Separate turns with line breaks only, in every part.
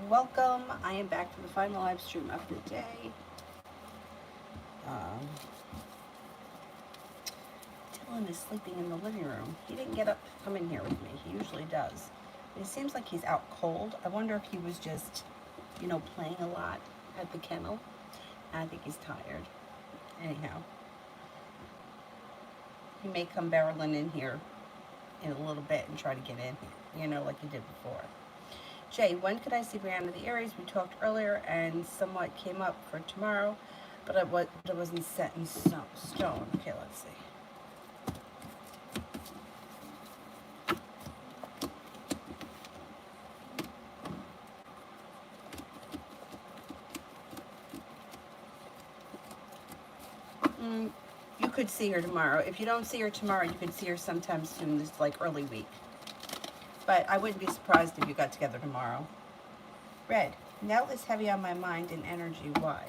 welcome. I am back for the final live stream of the day. Um, Dylan is sleeping in the living room. He didn't get up to come in here with me. He usually does. But it seems like he's out cold. I wonder if he was just, playing a lot at the kennel. I think he's tired. Anyhow, he may come barreling in here in a little bit and try to get in here, like he did before. Jay, when could I see Brianna the Aries? We talked earlier and somewhat came up for tomorrow, but it wasn't set in stone. Okay, let's see. You could see her tomorrow. If you don't see her tomorrow, you could see her sometime soon, this like early week. But I wouldn't be surprised if you got together tomorrow. Red, Nell is heavy on my mind and energy. Why?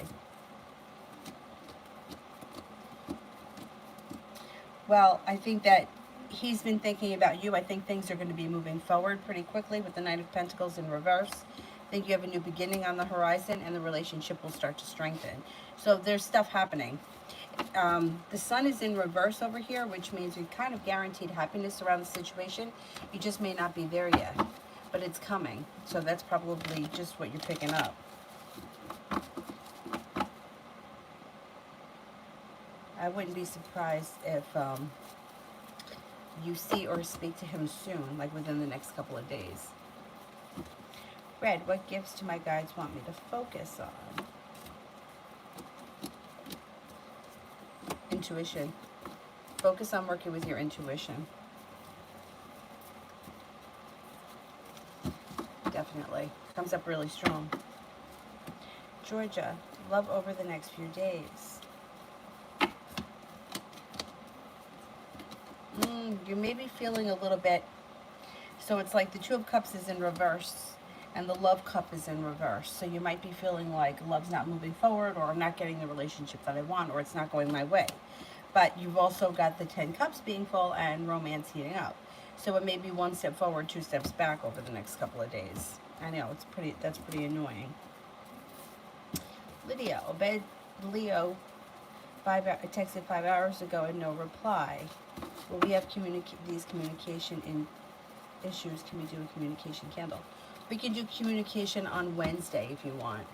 Well, I think that he's been thinking about you. I think things are going to be moving forward pretty quickly with the Knight of Pentacles in reverse. I think you have a new beginning on the horizon and the relationship will start to strengthen. So there's stuff happening. The sun is in reverse over here, which means you're kind of guaranteed happiness around the situation. You just may not be there yet, but it's coming. So that's probably just what you're picking up. I wouldn't be surprised if you see or speak to him soon, like within the next couple of days. Red, what gifts do my guides want me to focus on? Intuition. Focus on working with your intuition. Definitely. Comes up really strong. Georgia, love over the next few days. You may be feeling a little bit, so it's like the Two of Cups is in reverse and the Love Cup is in reverse. So you might be feeling like love's not moving forward, or I'm not getting the relationship that I want, or it's not going my way. But you've also got the 10 Cups being full and romance heating up. So it may be one step forward, two steps back over the next couple of days. I know, that's pretty annoying. Lydia, obeyed Leo. I texted 5 hours ago and no reply. Will we have these communication issues? Can we do a communication candle? We can do communication on Wednesday if you want.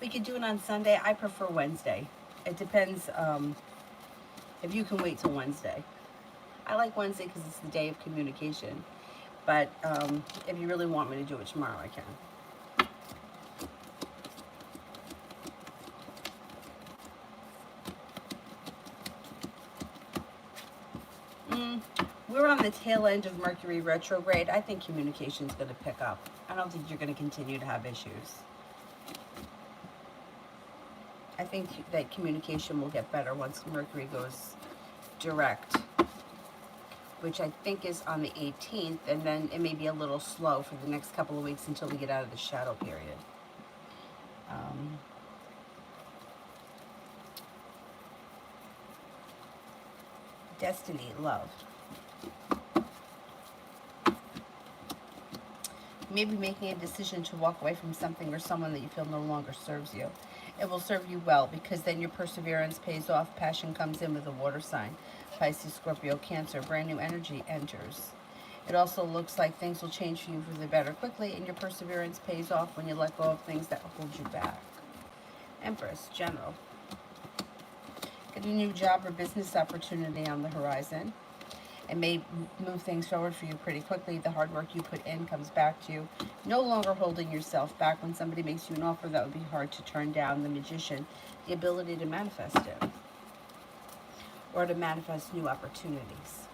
We could do it on Sunday. I prefer Wednesday. It depends if you can wait till Wednesday. I like Wednesday because it's the day of communication. But if you really want me to do it tomorrow, I can. We're on the tail end of Mercury retrograde. I think communication is going to pick up. I don't think you're going to continue to have issues. I think that communication will get better once Mercury goes direct, which I think is on the 18th, and then it may be a little slow for the next couple of weeks until we get out of the shadow period. Destiny, love. You may be making a decision to walk away from something or someone that you feel no longer serves you. It will serve you well because then your perseverance pays off. Passion comes in with a water sign. Pisces, Scorpio, Cancer. Brand new energy enters. It also looks like things will change for you for the better quickly, and your perseverance pays off when you let go of things that hold you back. Empress, General. Get a new job or business opportunity on the horizon. It may move things forward for you pretty quickly. The hard work you put in comes back to you. No longer holding yourself back. When somebody makes you an offer that would be hard to turn down, the Magician, the ability to manifest it or to manifest new opportunities.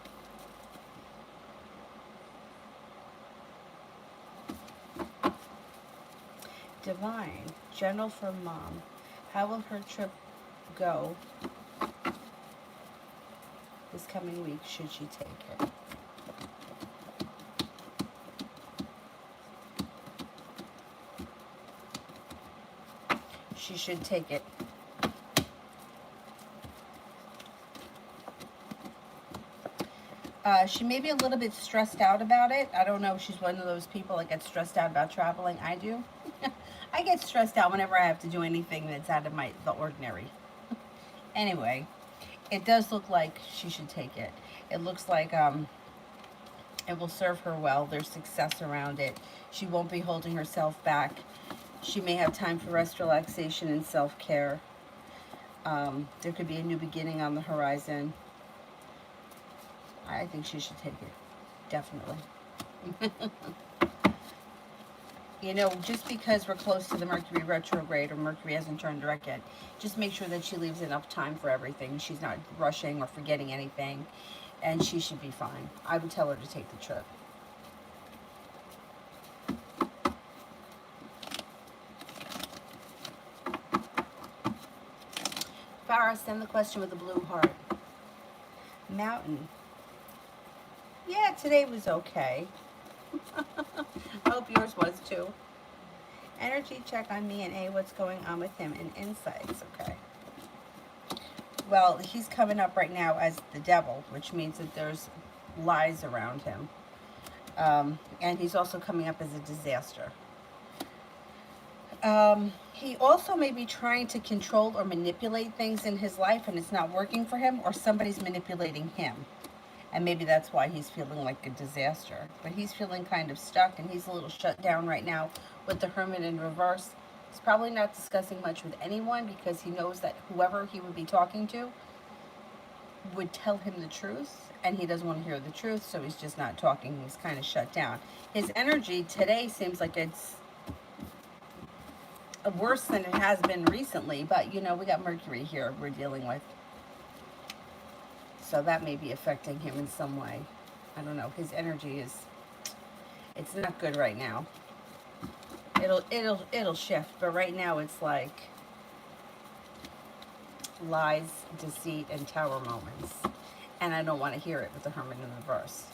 Divine, General for Mom. How will her trip go this coming week, should she take it? She should take it. She may be a little bit stressed out about it. I don't know if she's one of those people that gets stressed out about traveling. I do. I get stressed out whenever I have to do anything that's out of the ordinary. Anyway, it does look like she should take it. It looks like it will serve her well. There's success around it. She won't be holding herself back. She may have time for rest, relaxation, and self-care. There could be a new beginning on the horizon. I think she should take it. Definitely. You know, just because we're close to the Mercury retrograde or Mercury hasn't turned direct yet, just make sure that she leaves enough time for everything. She's not rushing or forgetting anything, and she should be fine. I would tell her to take the trip. Farah, send the question with a blue heart. Mountain. Yeah, today was okay. I hope yours was too. Energy check on me and A, what's going on with him, and insights. Okay. Well, he's coming up right now as the devil, which means that there's lies around him. And he's also coming up as a disaster. He also may be trying to control or manipulate things in his life and it's not working for him, or somebody's manipulating him. And maybe that's why he's feeling like a disaster. But he's feeling kind of stuck and he's a little shut down right now with the Hermit in reverse. He's probably not discussing much with anyone because he knows that whoever he would be talking to would tell him the truth, and he doesn't want to hear the truth, so he's just not talking. He's kind of shut down. His energy today seems like it's worse than it has been recently, but you know, we got Mercury here we're dealing with. So that may be affecting him in some way. I don't know. His energy is, it's not good right now. It'll shift, but right now it's like lies, deceit, and tower moments. And I don't want to hear it with the Hermit in reverse.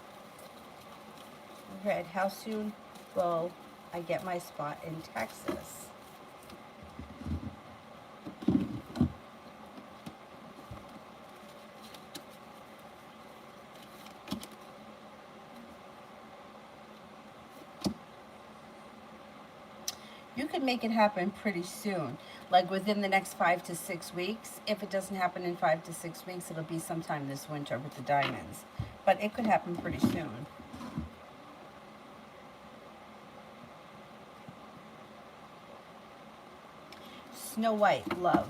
Red, how soon will I get my spot in Texas? You could make it happen pretty soon, like within the next 5 to 6 weeks. If it doesn't happen in 5 to 6 weeks, it'll be sometime this winter with the diamonds. But it could happen pretty soon. Snow White, love.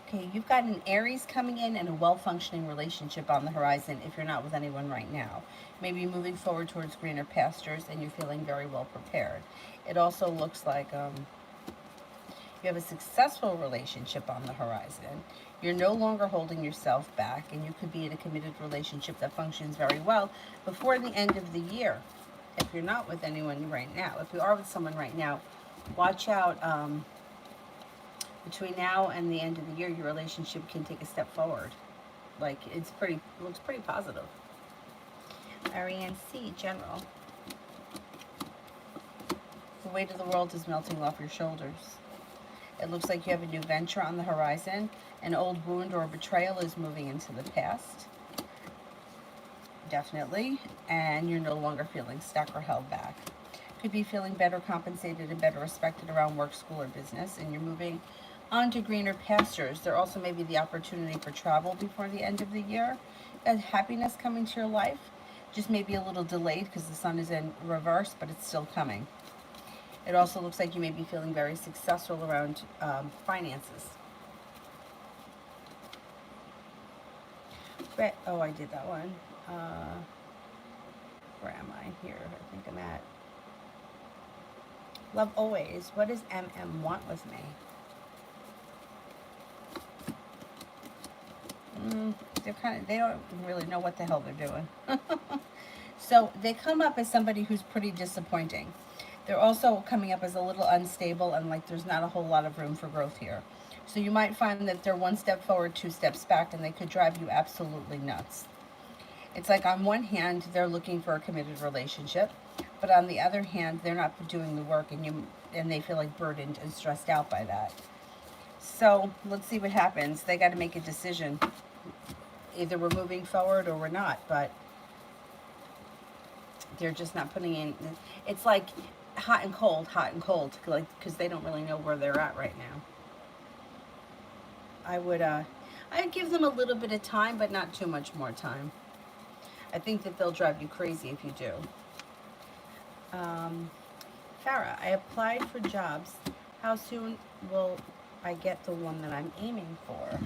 Okay, you've got an Aries coming in and a well-functioning relationship on the horizon if you're not with anyone right now. Maybe moving forward towards greener pastures and you're feeling very well prepared. It also looks like you have a successful relationship on the horizon. You're no longer holding yourself back, and you could be in a committed relationship that functions very well before the end of the year. If you're not with anyone right now, if you are with someone right now, watch out. Between now and the end of the year, your relationship can take a step forward. Like, looks pretty positive. Ariane C, general. The weight of the world is melting off your shoulders. It looks like you have a new venture on the horizon. An old wound or betrayal is moving into the past. Definitely. And you're no longer feeling stuck or held back. Could be feeling better compensated and better respected around work, school, or business. And you're moving on to greener pastures. There also may be the opportunity for travel before the end of the year. And happiness coming to your life. Just maybe a little delayed because the sun is in reverse, but it's still coming. It also looks like you may be feeling very successful around finances. Oh, I did that one. Where am I? Here, I think I'm at. Love always. What does MM want with me? They don't really know what the hell they're doing. So they come up as somebody who's pretty disappointing. They're also coming up as a little unstable and like there's not a whole lot of room for growth here. So you might find that they're one step forward, two steps back, and they could drive you absolutely nuts. It's like on one hand, they're looking for a committed relationship, but on the other hand, they're not doing the work and they feel like burdened and stressed out by that. So let's see what happens. They got to make a decision. Either we're moving forward or we're not, but they're just not putting in. It's like hot and cold, like because they don't really know where they're at right now. I'd give them a little bit of time, but not too much more time. I think that they'll drive you crazy if you do. Farah, I applied for jobs. How soon will I get the one that I'm aiming for?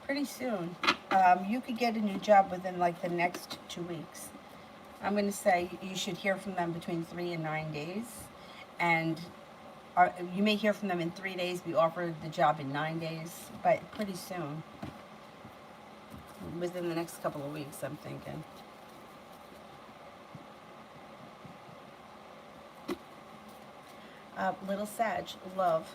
Pretty soon. You could get a new job within like the next 2 weeks. I'm going to say you should hear from them between 3 and 9 days. And you may hear from them in 3 days, be offered the job in 9 days, but pretty soon. Within the next couple of weeks, I'm thinking. Little Sag, love.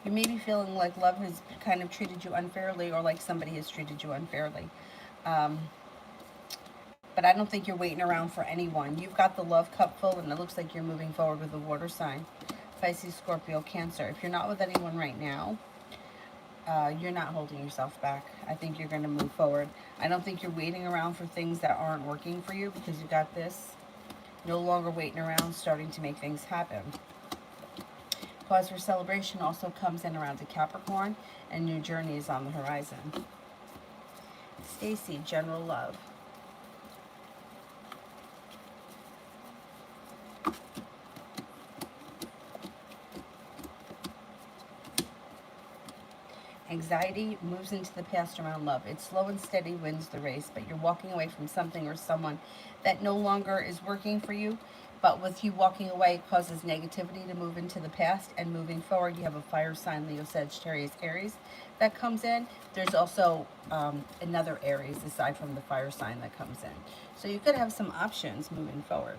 You may be feeling like love has kind of treated you unfairly or like somebody has treated you unfairly. But I don't think you're waiting around for anyone. You've got the love cup full and it looks like you're moving forward with a water sign. Pisces, Scorpio, Cancer. If you're not with anyone right now, you're not holding yourself back. I think you're going to move forward. I don't think you're waiting around for things that aren't working for you because you got this. No longer waiting around, starting to make things happen. Cause for celebration also comes in around the Capricorn, and new journey is on the horizon. Stacy, general love. Anxiety moves into the past around love. It's slow and steady wins the race, but you're walking away from something or someone that no longer is working for you. But with you walking away, it causes negativity to move into the past, and moving forward, you have a fire sign, Leo, Sagittarius, Aries, that comes in. There's also another Aries aside from the fire sign that comes in. So you could have some options moving forward.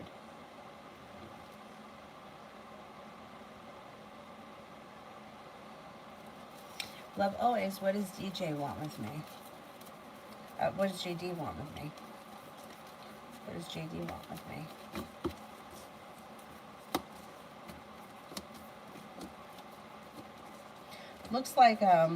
Love always. What does DJ want with me? What does JD want with me? What does JD want with me? Looks like, I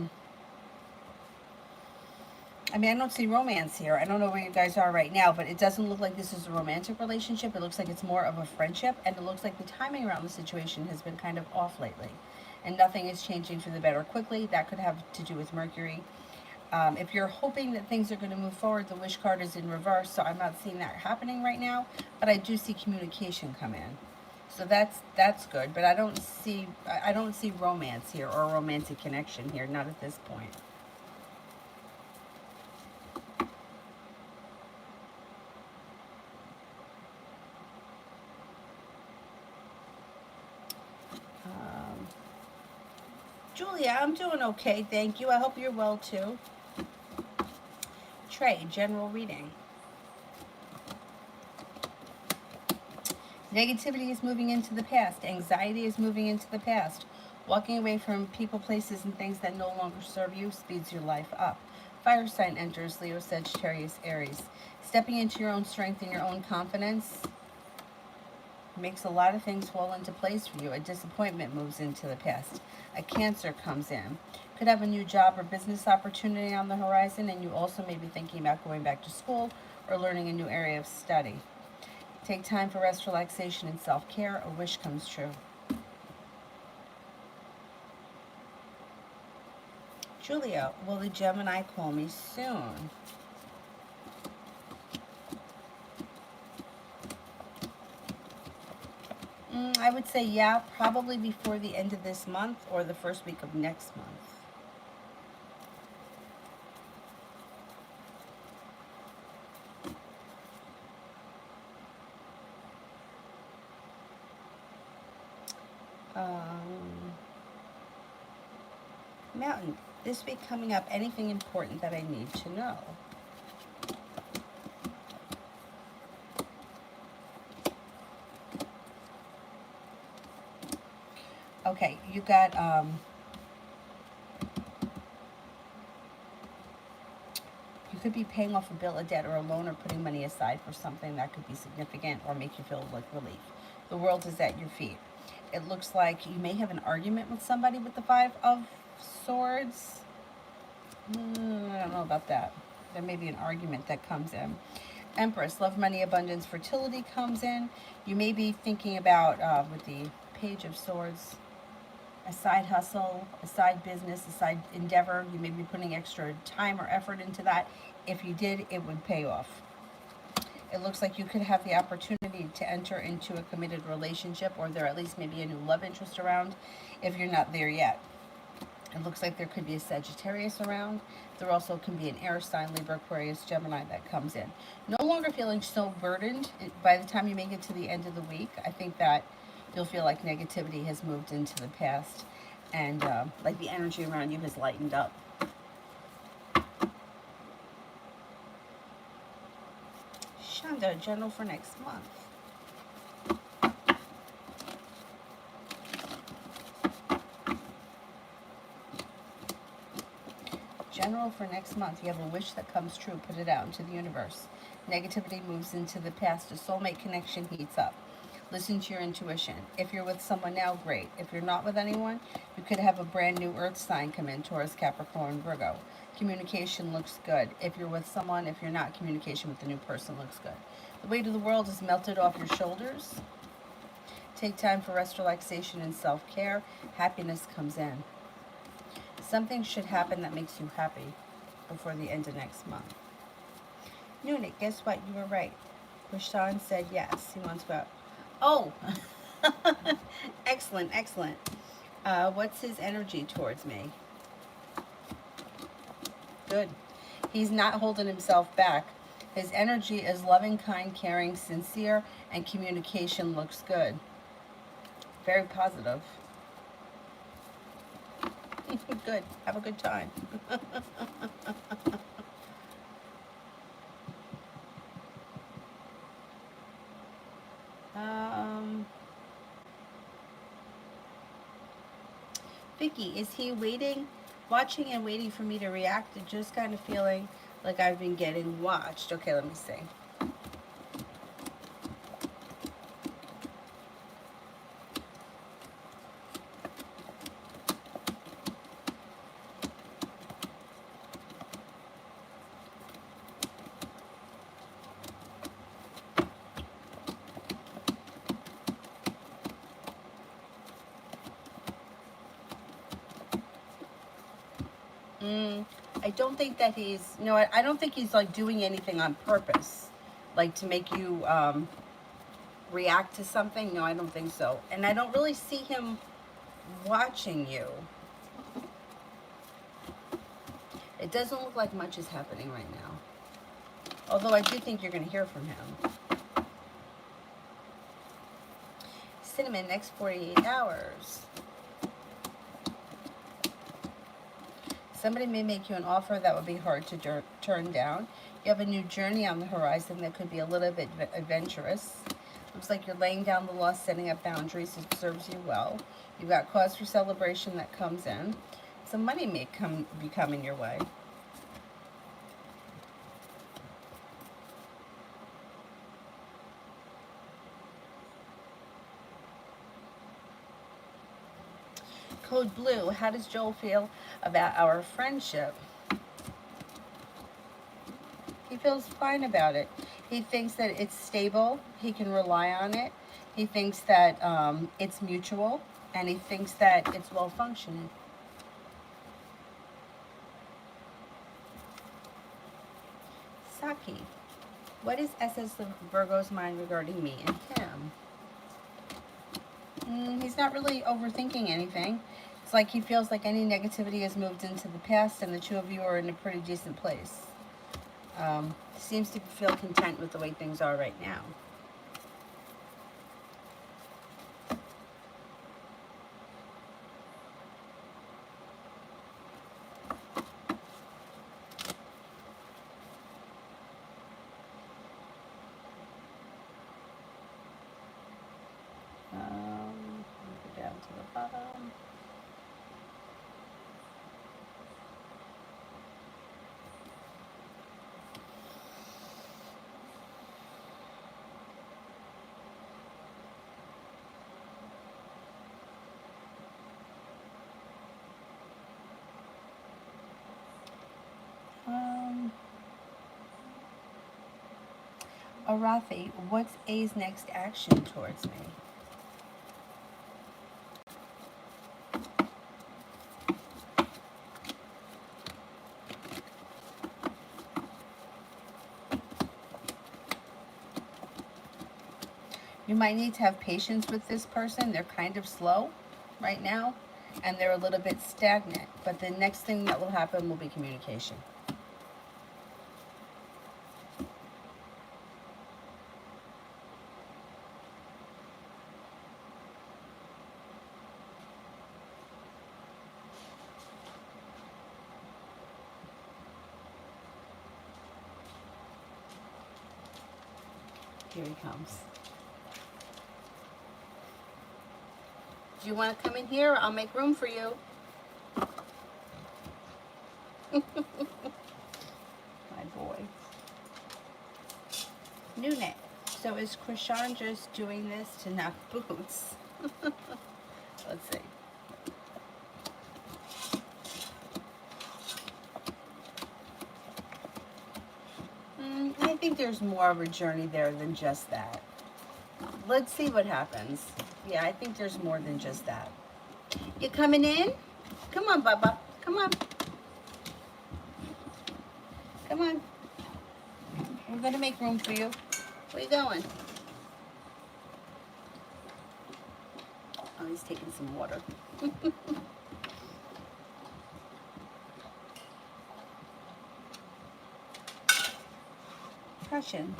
mean, I don't see romance here. I don't know where you guys are right now, but it doesn't look like this is a romantic relationship. It looks like it's more of a friendship, and it looks like the timing around the situation has been kind of off lately. And nothing is changing for the better quickly. That could have to do with Mercury. If you're hoping that things are going to move forward, the wish card is in reverse, so I'm not seeing that happening right now, but I do see communication come in. So that's good, but I don't see romance here or a romantic connection here, not at this point. Julia, I'm doing okay, thank you. I hope you're well too. Trey, general reading. Negativity is moving into the past. Anxiety is moving into the past. Walking away from people, places, and things that no longer serve you speeds your life up. Fire sign enters, Leo, Sagittarius, Aries. Stepping into your own strength and your own confidence makes a lot of things fall into place for you. A disappointment moves into the past. A Cancer comes in. Could have a new job or business opportunity on the horizon, and you also may be thinking about going back to school or learning a new area of study. Take time for rest, relaxation, and self-care. A wish comes true. Julia, will the Gemini call me soon? I would say yeah, probably before the end of this month or the first week of next month. Um, Mountain. This week coming up, anything important that I need to know? Okay, you got, you could be paying off a bill, a debt, or a loan, or putting money aside for something that could be significant or make you feel like relief. The world is at your feet. It looks like you may have an argument with somebody with the Five of Swords. I don't know about that. There may be an argument that comes in. Empress, love, money, abundance, fertility comes in. You may be thinking about, with the Page of Swords, a side hustle, a side business, a side endeavor. You may be putting extra time or effort into that. If you did, it would pay off. It looks like you could have the opportunity to enter into a committed relationship, or there at least may be a new love interest around if you're not there yet. It looks like there could be a Sagittarius around. There also can be an air sign, Libra, Aquarius, Gemini that comes in. No longer feeling so burdened by the time you make it to the end of the week. I think that you'll feel like negativity has moved into the past, and like the energy around you has lightened up. Shonda, general for next month. General for next month. You have a wish that comes true. Put it out into the universe. Negativity moves into the past. A soulmate connection heats up. Listen to your intuition. If you're with someone now, great. If you're not with anyone, you could have a brand new earth sign come in, Taurus, Capricorn, Virgo. Communication looks good. If you're with someone, if you're not, communication with the new person looks good. The weight of the world is melted off your shoulders. Take time for rest, relaxation, and self-care. Happiness comes in. Something should happen that makes you happy before the end of next month. Nunit, guess what? You were right. Rashawn said yes. He wants to go out. Oh, excellent, excellent. What's his energy towards me? Good. He's not holding himself back. His energy is loving, kind, caring, sincere, and communication looks good. Very positive. Good. Have a good time. Vicky, is he waiting, watching and waiting for me to react, and just kind of feeling like I've been getting watched? Okay, let me see. I don't think that he's, no, I don't think he's like doing anything on purpose, like to make you react to something. No, I don't think so. And I don't really see him watching you. It doesn't look like much is happening right now. Although I do think you're going to hear from him. Cinnamon, next 48 hours. Somebody may make you an offer that would be hard to turn down. You have a new journey on the horizon that could be a little bit adventurous. Looks like you're laying down the law, setting up boundaries. It serves you well. You've got cause for celebration that comes in. Some money may be coming your way. Code Blue, how does Joel feel about our friendship? He feels fine about it. He thinks that it's stable. He can rely on it. He thinks that it's mutual, and he thinks that it's well functioning. Saki, what is SS the Virgo's mind regarding me and him? He's not really overthinking anything. It's like he feels like any negativity has moved into the past, and the two of you are in a pretty decent place. Seems to feel content with the way things are right now. to the bottom. Arathi, what's A's next action towards me? You might need to have patience with this person. They're kind of slow right now, and they're a little bit stagnant. But the next thing that will happen will be communication. Here he comes. Do you want to come in here? I'll make room for you. My boy. Noonet. So is Krishan just doing this to knock boots? Let's see. I think there's more of a journey there than just that. Let's see what happens. Yeah, I think there's more than just that. You coming in? Come on, Bubba. Come on. Come on. We're going to make room for you. Where you going? Oh, he's taking some water. Question.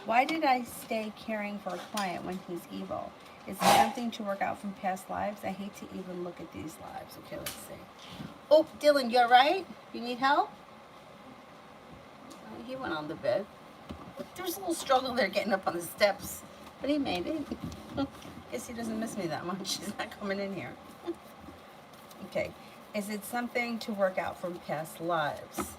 Why did I stay caring for a client when he's evil? Is it something to work out from past lives? I hate to even look at these lives. Okay, let's see. Oh, Dylan, you all right? You need help? Oh, he went on the bed. There was a little struggle there getting up on the steps, but he made it. Guess he doesn't miss me that much. He's not coming in here. Okay. Is it something to work out from past lives?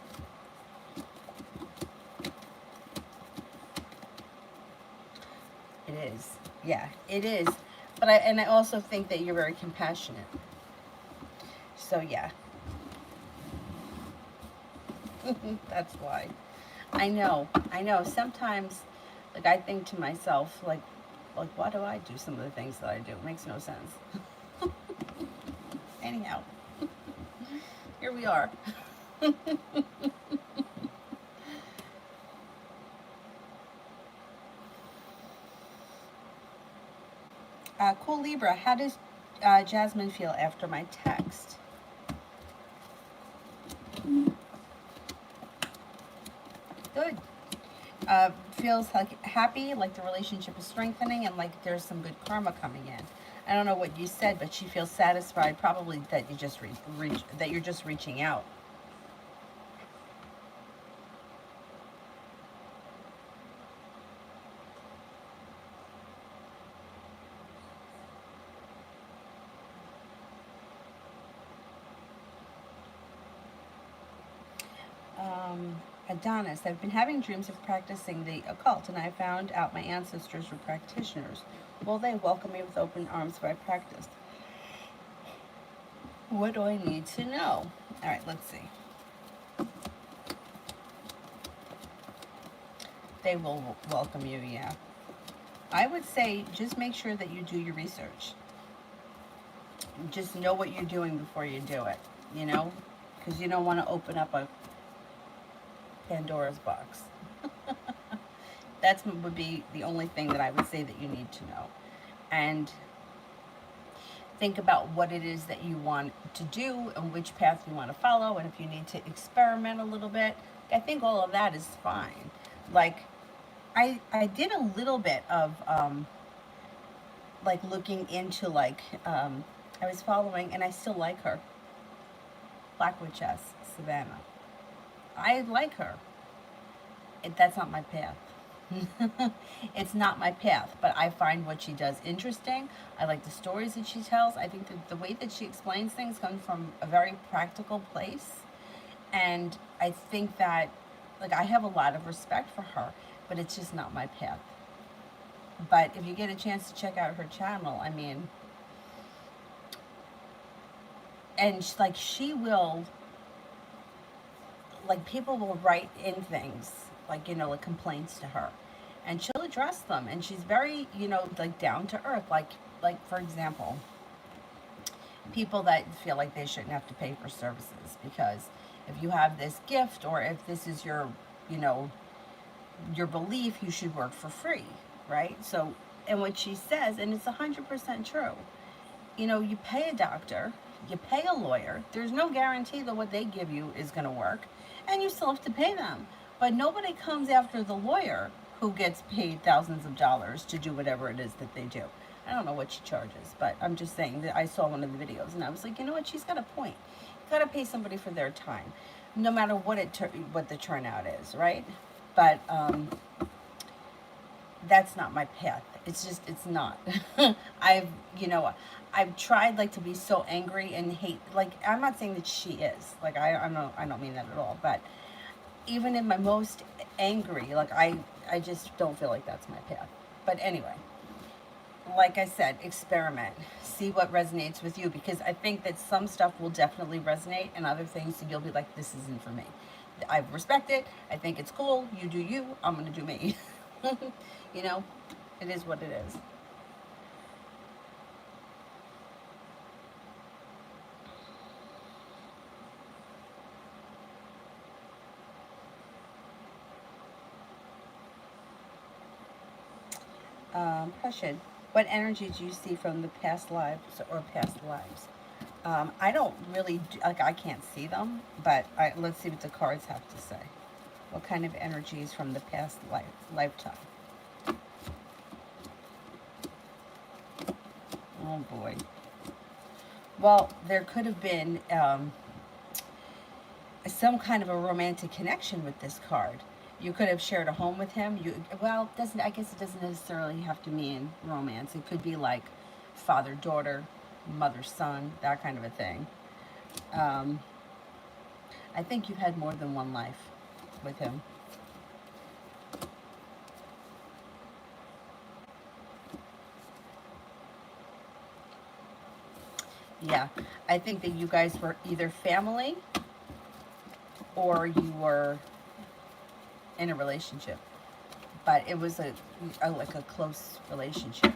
It is. Yeah, it is. But I also think that you're very compassionate. So yeah. That's why. I know. Sometimes, like, I think to myself, like, why do I do some of the things that I do? It makes no sense. Anyhow, here we are. Cool Libra, how does Jasmine feel after my text? Good. Feels like happy, like the relationship is strengthening, and like there's some good karma coming in. I don't know what you said, but she feels satisfied. Probably that you just that you're just reaching out. Adonis, I've been having dreams of practicing the occult, and I found out my ancestors were practitioners. Will they welcome me with open arms if I practice? What do I need to know? All right, let's see. They will welcome you, yeah. I would say just make sure that you do your research. Just know what you're doing before you do it, you know? Because you don't want to open up a Pandora's box. That would be the only thing that I would say that you need to know. And think about what it is that you want to do and which path you want to follow, and if you need to experiment a little bit. I think all of that is fine. Like, I did a little bit of like looking into like I was following, and I still like her, Black Witchess Savannah. I like her. That's not my path. It's not my path, but I find what she does interesting. I like the stories that she tells. I think that the way that she explains things comes from a very practical place. And I think that, like, I have a lot of respect for her, but it's just not my path. But if you get a chance to check out her channel, I mean, and like she will, like people will write in things, like, you know, like complaints to her, and she'll address them, and she's very, you know, like down to earth. Like for example, people that feel like they shouldn't have to pay for services because if you have this gift or if this is your, you know, your belief, you should work for free, right? So, and what she says, and it's 100% true, you know, you pay a doctor, you pay a lawyer, there's no guarantee that what they give you is going to work, and you still have to pay them. But nobody comes after the lawyer who gets paid thousands of dollars to do whatever it is that they do. I don't know what she charges, but I'm just saying that I saw one of the videos and I was like, you know what, she's got a point. You got to pay somebody for their time, no matter what what the turnout is, right? But that's not my path. It's just, it's not. I've, you know, I've tried like to be so angry and hate, like, I'm not saying that she is, like, I don't mean that at all, but even in my most angry, like, I just don't feel like that's my path. But anyway, like I said, experiment, see what resonates with you, because I think that some stuff will definitely resonate and other things you'll be like, this isn't for me. I respect it. I think it's cool. You do you. I'm going to do me. You know, it is what it is. Question. What energy do you see from the past lives or past lives? I don't really, like, I can't see them, but let's see what the cards have to say. What kind of energies from the past lifetime? Oh boy. Well, there could have been some kind of a romantic connection with this card. You could have shared a home with him. Well, doesn't, I guess it doesn't necessarily have to mean romance. It could be like father daughter, mother son, that kind of a thing. Um, I think you've had more than one life with him. Yeah, I think that you guys were either family or you were in a relationship, but it was a like a close relationship.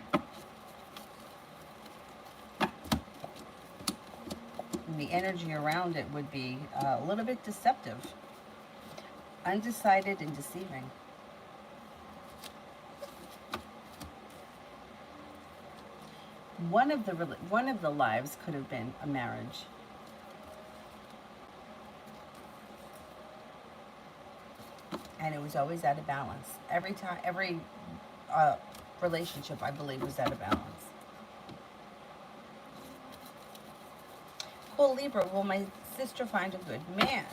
And the energy around it would be a little bit deceptive, undecided, and deceiving. One of the lives could have been a marriage. And it was always out of balance. Every time, every relationship, I believe, was out of balance. Well, Libra, will my sister find a good man?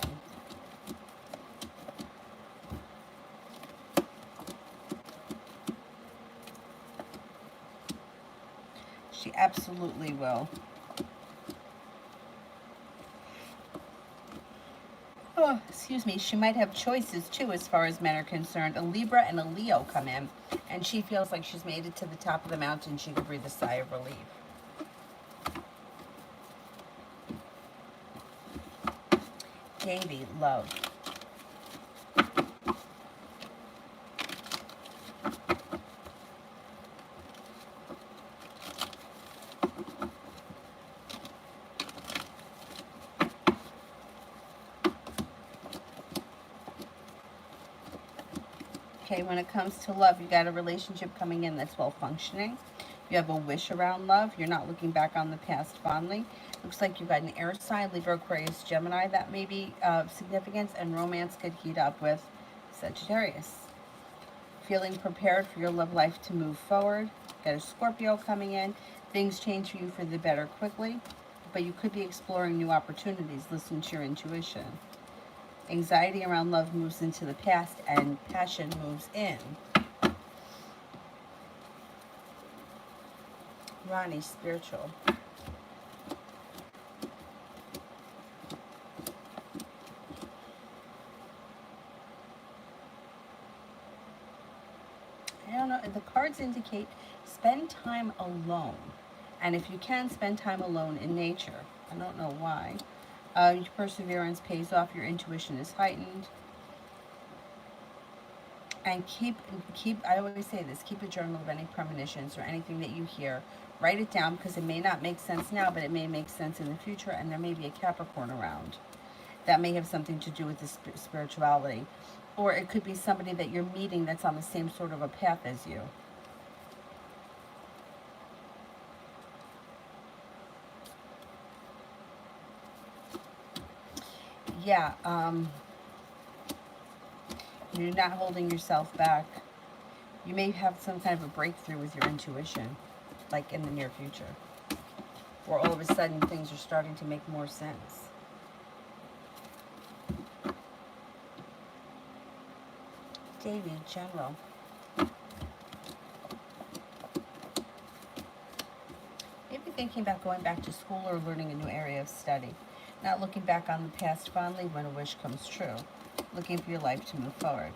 She absolutely will. Oh, excuse me. She might have choices too as far as men are concerned. A Libra and a Leo come in, and she feels like she's made it to the top of the mountain. She could breathe a sigh of relief. Davy, love. Okay, when it comes to love, you got a relationship coming in that's well functioning. You have a wish around love. You're not looking back on the past fondly. Looks like you've got an air sign, Libra, Aquarius, Gemini. That may be of significance, and romance could heat up with Sagittarius. Feeling prepared for your love life to move forward. Got a Scorpio coming in. Things change for you for the better quickly, but you could be exploring new opportunities. Listen to your intuition. Anxiety around love moves into the past, and passion moves in. Ronnie, spiritual. I don't know. The cards indicate spend time alone. And if you can, spend time alone in nature. I don't know why. Your perseverance pays off. Your intuition is heightened. And keep, I always say this, keep a journal of any premonitions or anything that you hear. Write it down because it may not make sense now, but it may make sense in the future. And there may be a Capricorn around. That may have something to do with the spirituality. Or it could be somebody that you're meeting that's on the same sort of a path as you. Yeah, you're not holding yourself back. You may have some kind of a breakthrough with your intuition, like in the near future. Or all of a sudden things are starting to make more sense. David, general. Maybe thinking about going back to school or learning a new area of study. Not looking back on the past fondly when a wish comes true. Looking for your life to move forward.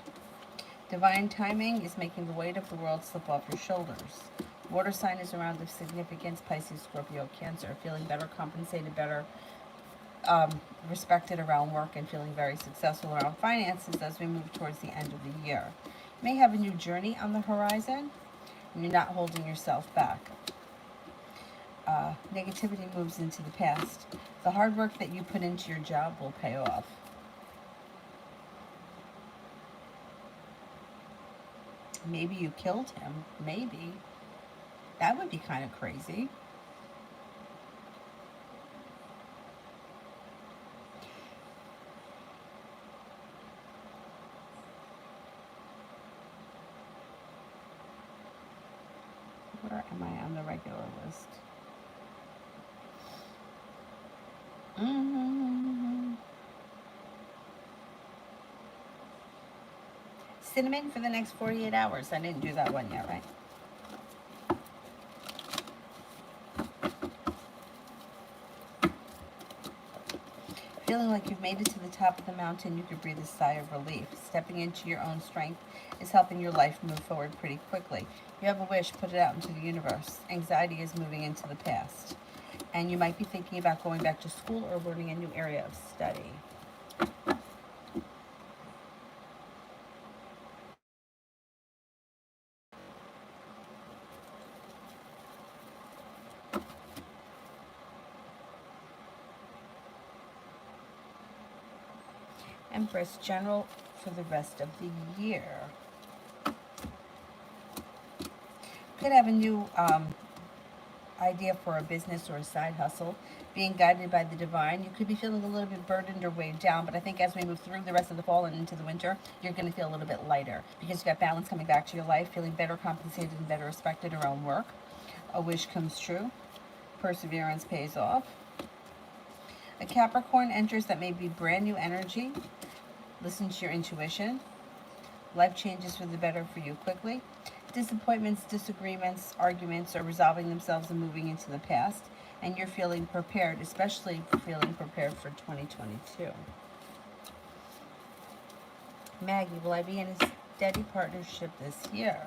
Divine timing is making the weight of the world slip off your shoulders. Water sign is around of significance, Pisces, Scorpio, Cancer. Feeling better compensated, better respected around work, and feeling very successful around finances as we move towards the end of the year. You may have a new journey on the horizon, and you're not holding yourself back. Negativity moves into the past. The hard work that you put into your job will pay off. Maybe you killed him. Maybe. That would be kind of crazy. Where am I on the regular list? Cinnamon for the next 48 hours. I didn't do that one yet, right? Feeling like you've made it to the top of the mountain, you could breathe a sigh of relief. Stepping into your own strength is helping your life move forward pretty quickly. You have a wish, put it out into the universe. Anxiety is moving into the past. And you might be thinking about going back to school or learning a new area of study. Empress, general for the rest of the year. Could have a new idea for a business or a side hustle, being guided by the divine. You could be feeling a little bit burdened or weighed down, but I think as we move through the rest of the fall and into the winter, you're going to feel a little bit lighter because you've got balance coming back to your life, feeling better compensated and better respected around work. A wish comes true. Perseverance pays off. A Capricorn enters that may be brand new energy. Listen to your intuition. Life changes for the better for you quickly. Disappointments, disagreements, arguments are resolving themselves and moving into the past. And you're feeling prepared, especially feeling prepared for 2022. Maggie, will I be in a steady partnership this year?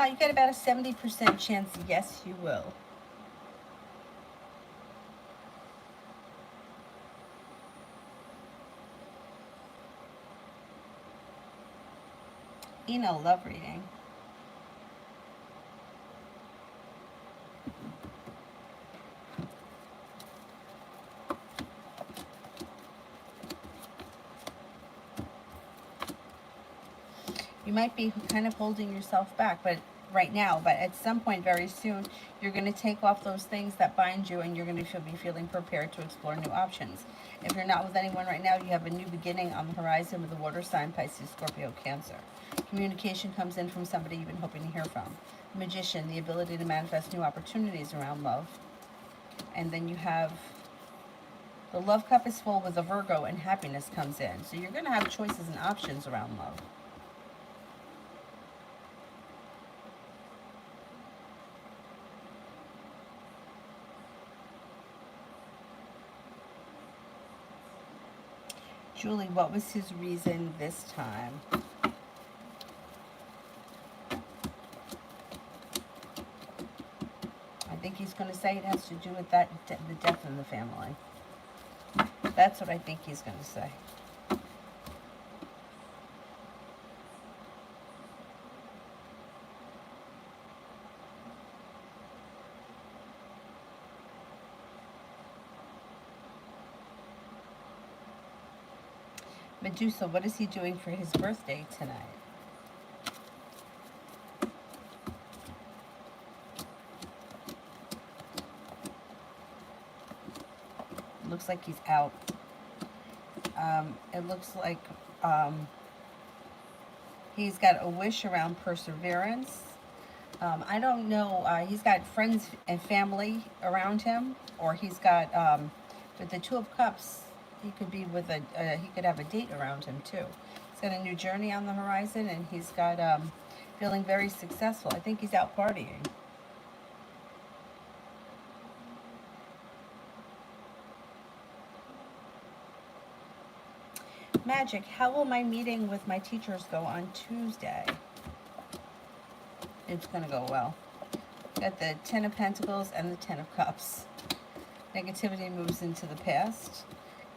You got about a 70% chance, yes, you will. Love reading. You might be kind of holding yourself back, but right now, but at some point very soon, you're going to take off those things that bind you and you're going to be feeling prepared to explore new options. If you're not with anyone right now, you have a new beginning on the horizon with a water sign, Pisces, Scorpio, Cancer. Communication comes in from somebody you've been hoping to hear from. Magician, the ability to manifest new opportunities around love. And then you have The love cup is full with a Virgo and happiness comes in. So you're going to have choices and options around love. Julie, what was his reason this time? I think he's going to say it has to do with the death in the family. That's what I think he's going to say. Medusa, what is he doing for his birthday tonight? Looks like he's out. It looks like he's got a wish around perseverance. I don't know. He's got friends and family around him, or he's got with the Two of Cups. He could be with he could have a date around him too. He's got a new journey on the horizon, and he's got feeling very successful. I think he's out partying. Magic, how will my meeting with my teachers go on Tuesday? It's going to go well. Got the Ten of Pentacles and the Ten of Cups. Negativity moves into the past,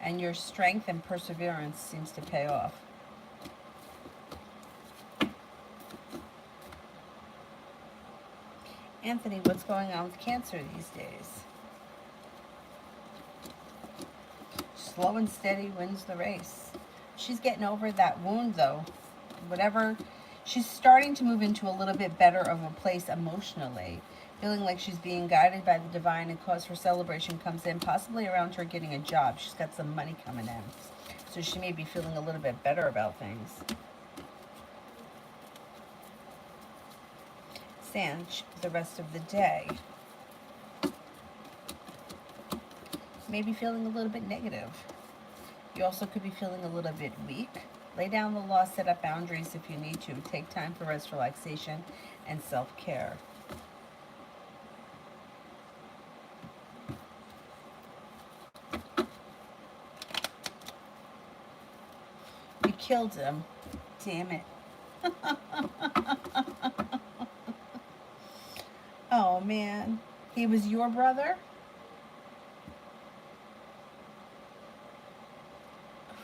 and your strength and perseverance seems to pay off. Anthony, what's going on with Cancer these days? Slow and steady wins the race. She's getting over that wound, though. Whatever, she's starting to move into a little bit better of a place emotionally, feeling like she's being guided by the divine, and cause for celebration comes in, possibly around her getting a job. She's got some money coming in, so she may be feeling a little bit better about things. Sanj, the rest of the day. Maybe feeling a little bit negative. You also could be feeling a little bit weak. Lay down the law, set up boundaries if you need to. Take time for rest, relaxation, and self-care. You killed him. Damn it. Oh, man. He was your brother?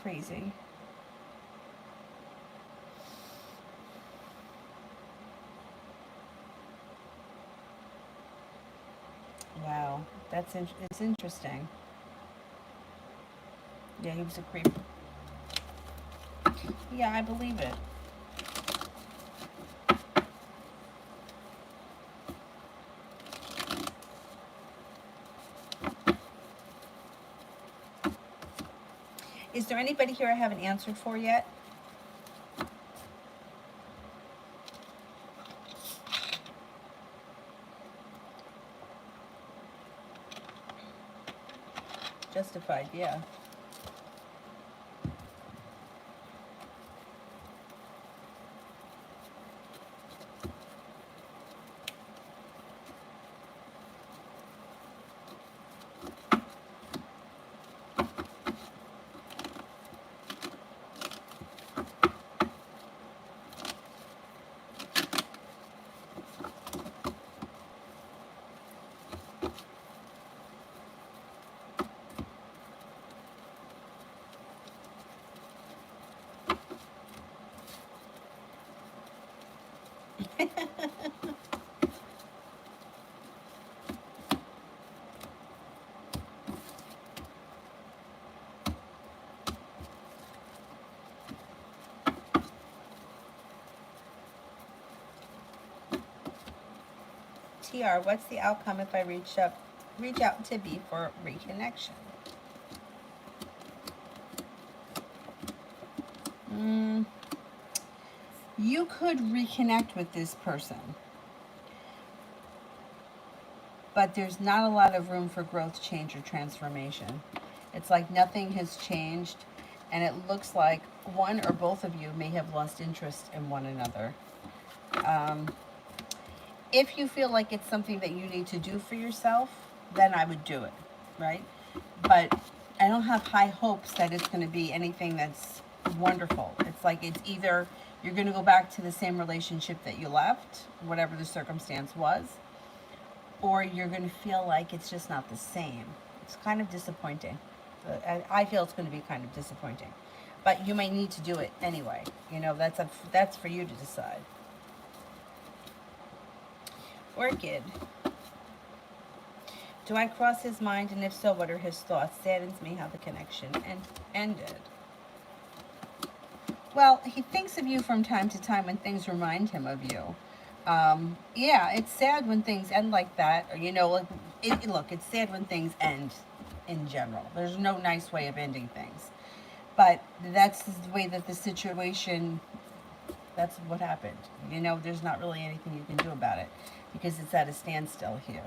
Crazy. Wow, it's interesting. Yeah, he was a creep. Yeah, I believe it. Is there anybody here I haven't answered for yet? Justified, yeah. TR, what's the outcome if I reach out to B for reconnection? You could reconnect with this person, but there's not a lot of room for growth, change, or transformation. It's like nothing has changed, and it looks like one or both of you may have lost interest in one another. Um, if you feel like it's something that you need to do for yourself, then I would do it, right? But I don't have high hopes that it's going to be anything that's wonderful. It's like it's either you're going to go back to the same relationship that you left, whatever the circumstance was, or you're going to feel like it's just not the same. It's kind of disappointing. I feel it's going to be kind of disappointing, but you may need to do it anyway. You know, that's for you to decide. Orchid. Do I cross his mind, and if so, what are his thoughts? Saddens me how the connection ended. Well, he thinks of you from time to time when things remind him of you. Yeah, it's sad when things end like that. Or, you know, look, it's sad when things end in general. There's no nice way of ending things. But that's the way that the situation, that's what happened. You know, there's not really anything you can do about it because it's at a standstill here.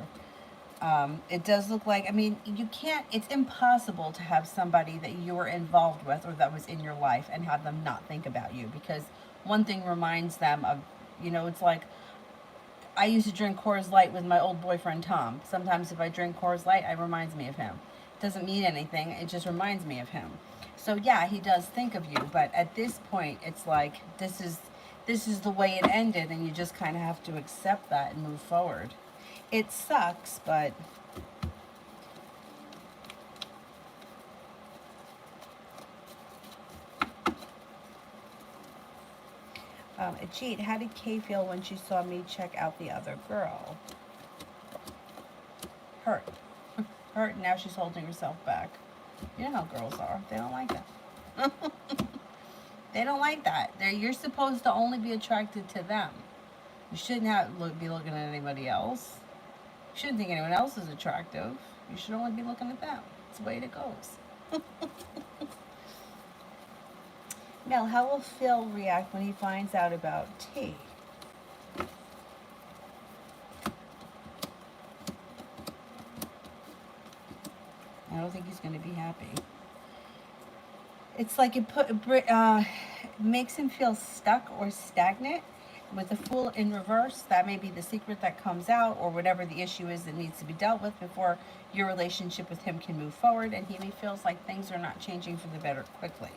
It does look like, I mean, you can't, it's impossible to have somebody that you were involved with or that was in your life and have them not think about you, because one thing reminds them of, you know, it's like, I used to drink Coors Light with my old boyfriend Tom. Sometimes if I drink Coors Light, it reminds me of him. It doesn't mean anything, it just reminds me of him. So yeah, he does think of you, but at this point, it's like, this is the way it ended, and you just kind of have to accept that and move forward. It sucks, but Ajit, how did Kay feel when she saw me check out the other girl? Hurt. Hurt, now she's holding herself back. You know how girls are. They don't like that. They don't like that. You're supposed to only be attracted to them. You shouldn't be looking at anybody else. You shouldn't think anyone else is attractive. You should only be looking at them. It's the way it goes. Mel, how will Phil react when he finds out about T? I don't think he's going to be happy. It's like it makes him feel stuck or stagnant. With the Fool in reverse, that may be the secret that comes out, or whatever the issue is that needs to be dealt with before your relationship with him can move forward, and he may feels like things are not changing for the better quickly.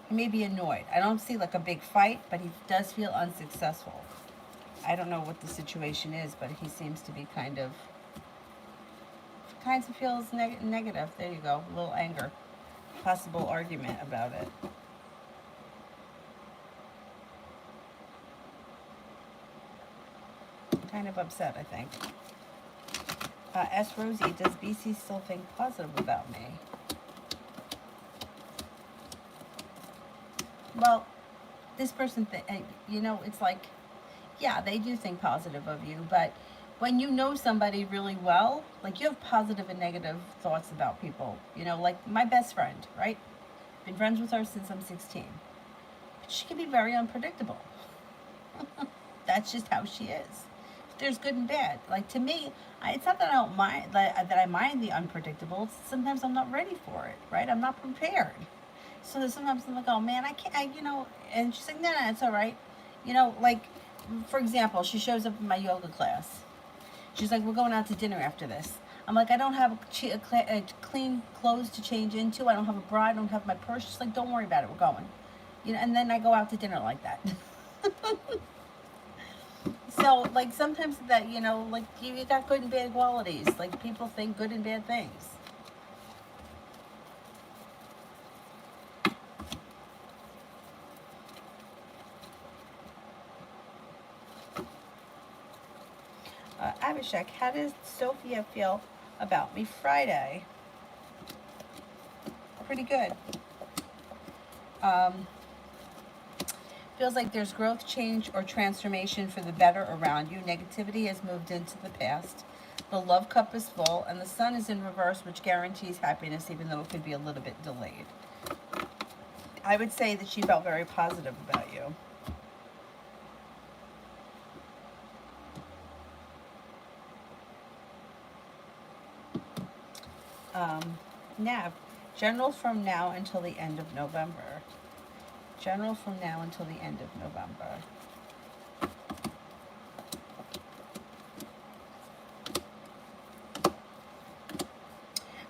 He may be annoyed. I don't see like a big fight, but he does feel unsuccessful. I don't know what the situation is, but he seems to be kind of feels negative. There you go, a little anger. Possible argument about it. Kind of upset, I think. S. Rosie, does BC still think positive about me? Well, this person, you know, it's like, yeah, they do think positive of you, but when you know somebody really well, like, you have positive and negative thoughts about people. You know, like my best friend, right? Been friends with her since I'm 16. But she can be very unpredictable. That's just how she is. There's good and bad. Like, to me, it's not that I don't mind that I mind the unpredictable. Sometimes I'm not ready for it, right? I'm not prepared. So sometimes I'm like, oh man, I can't, you know. And she's like, no, it's all right. You know, like, for example, she shows up in my yoga class. She's like, we're going out to dinner after this. I'm like, I don't have a clean clothes to change into. I don't have a bra. I don't have my purse. She's like, don't worry about it. We're going. You know, and then I go out to dinner like that. So, like, sometimes that, you know, like, you got good and bad qualities. Like, people think good and bad things. Abhishek, how does Sophia feel about me Friday? Pretty good. Feels like there's growth, change, or transformation for the better around you. Negativity has moved into the past. The love cup is full, and the sun is in reverse, which guarantees happiness, even though it could be a little bit delayed. I would say that she felt very positive about you. Nav, General from now until the end of November. General from now until the end of November.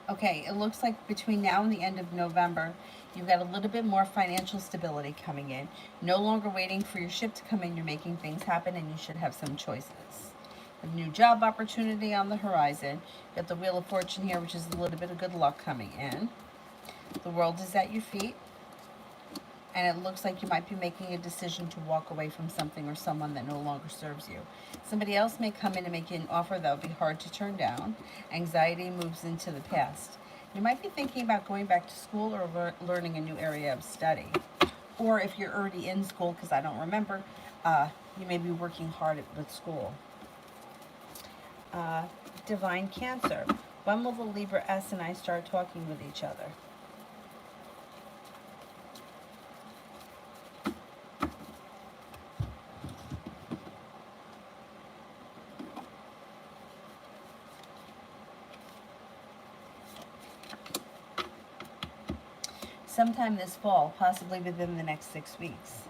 Okay, it looks like between now and the end of November, you've got a little bit more financial stability coming in. No longer waiting for your ship to come in, you're making things happen, and you should have some choices. A new job opportunity on the horizon. Got the Wheel of Fortune here, which is a little bit of good luck coming in. The world is at your feet, and it looks like you might be making a decision to walk away from something or someone that no longer serves you. Somebody else may come in and make you an offer that would be hard to turn down. Anxiety moves into the past. You might be thinking about going back to school or learning a new area of study. Or if you're already in school, because I don't remember, you may be working hard with school. Divine Cancer. When will the Libra S and I start talking with each other? Sometime this fall, possibly within the next 6 weeks.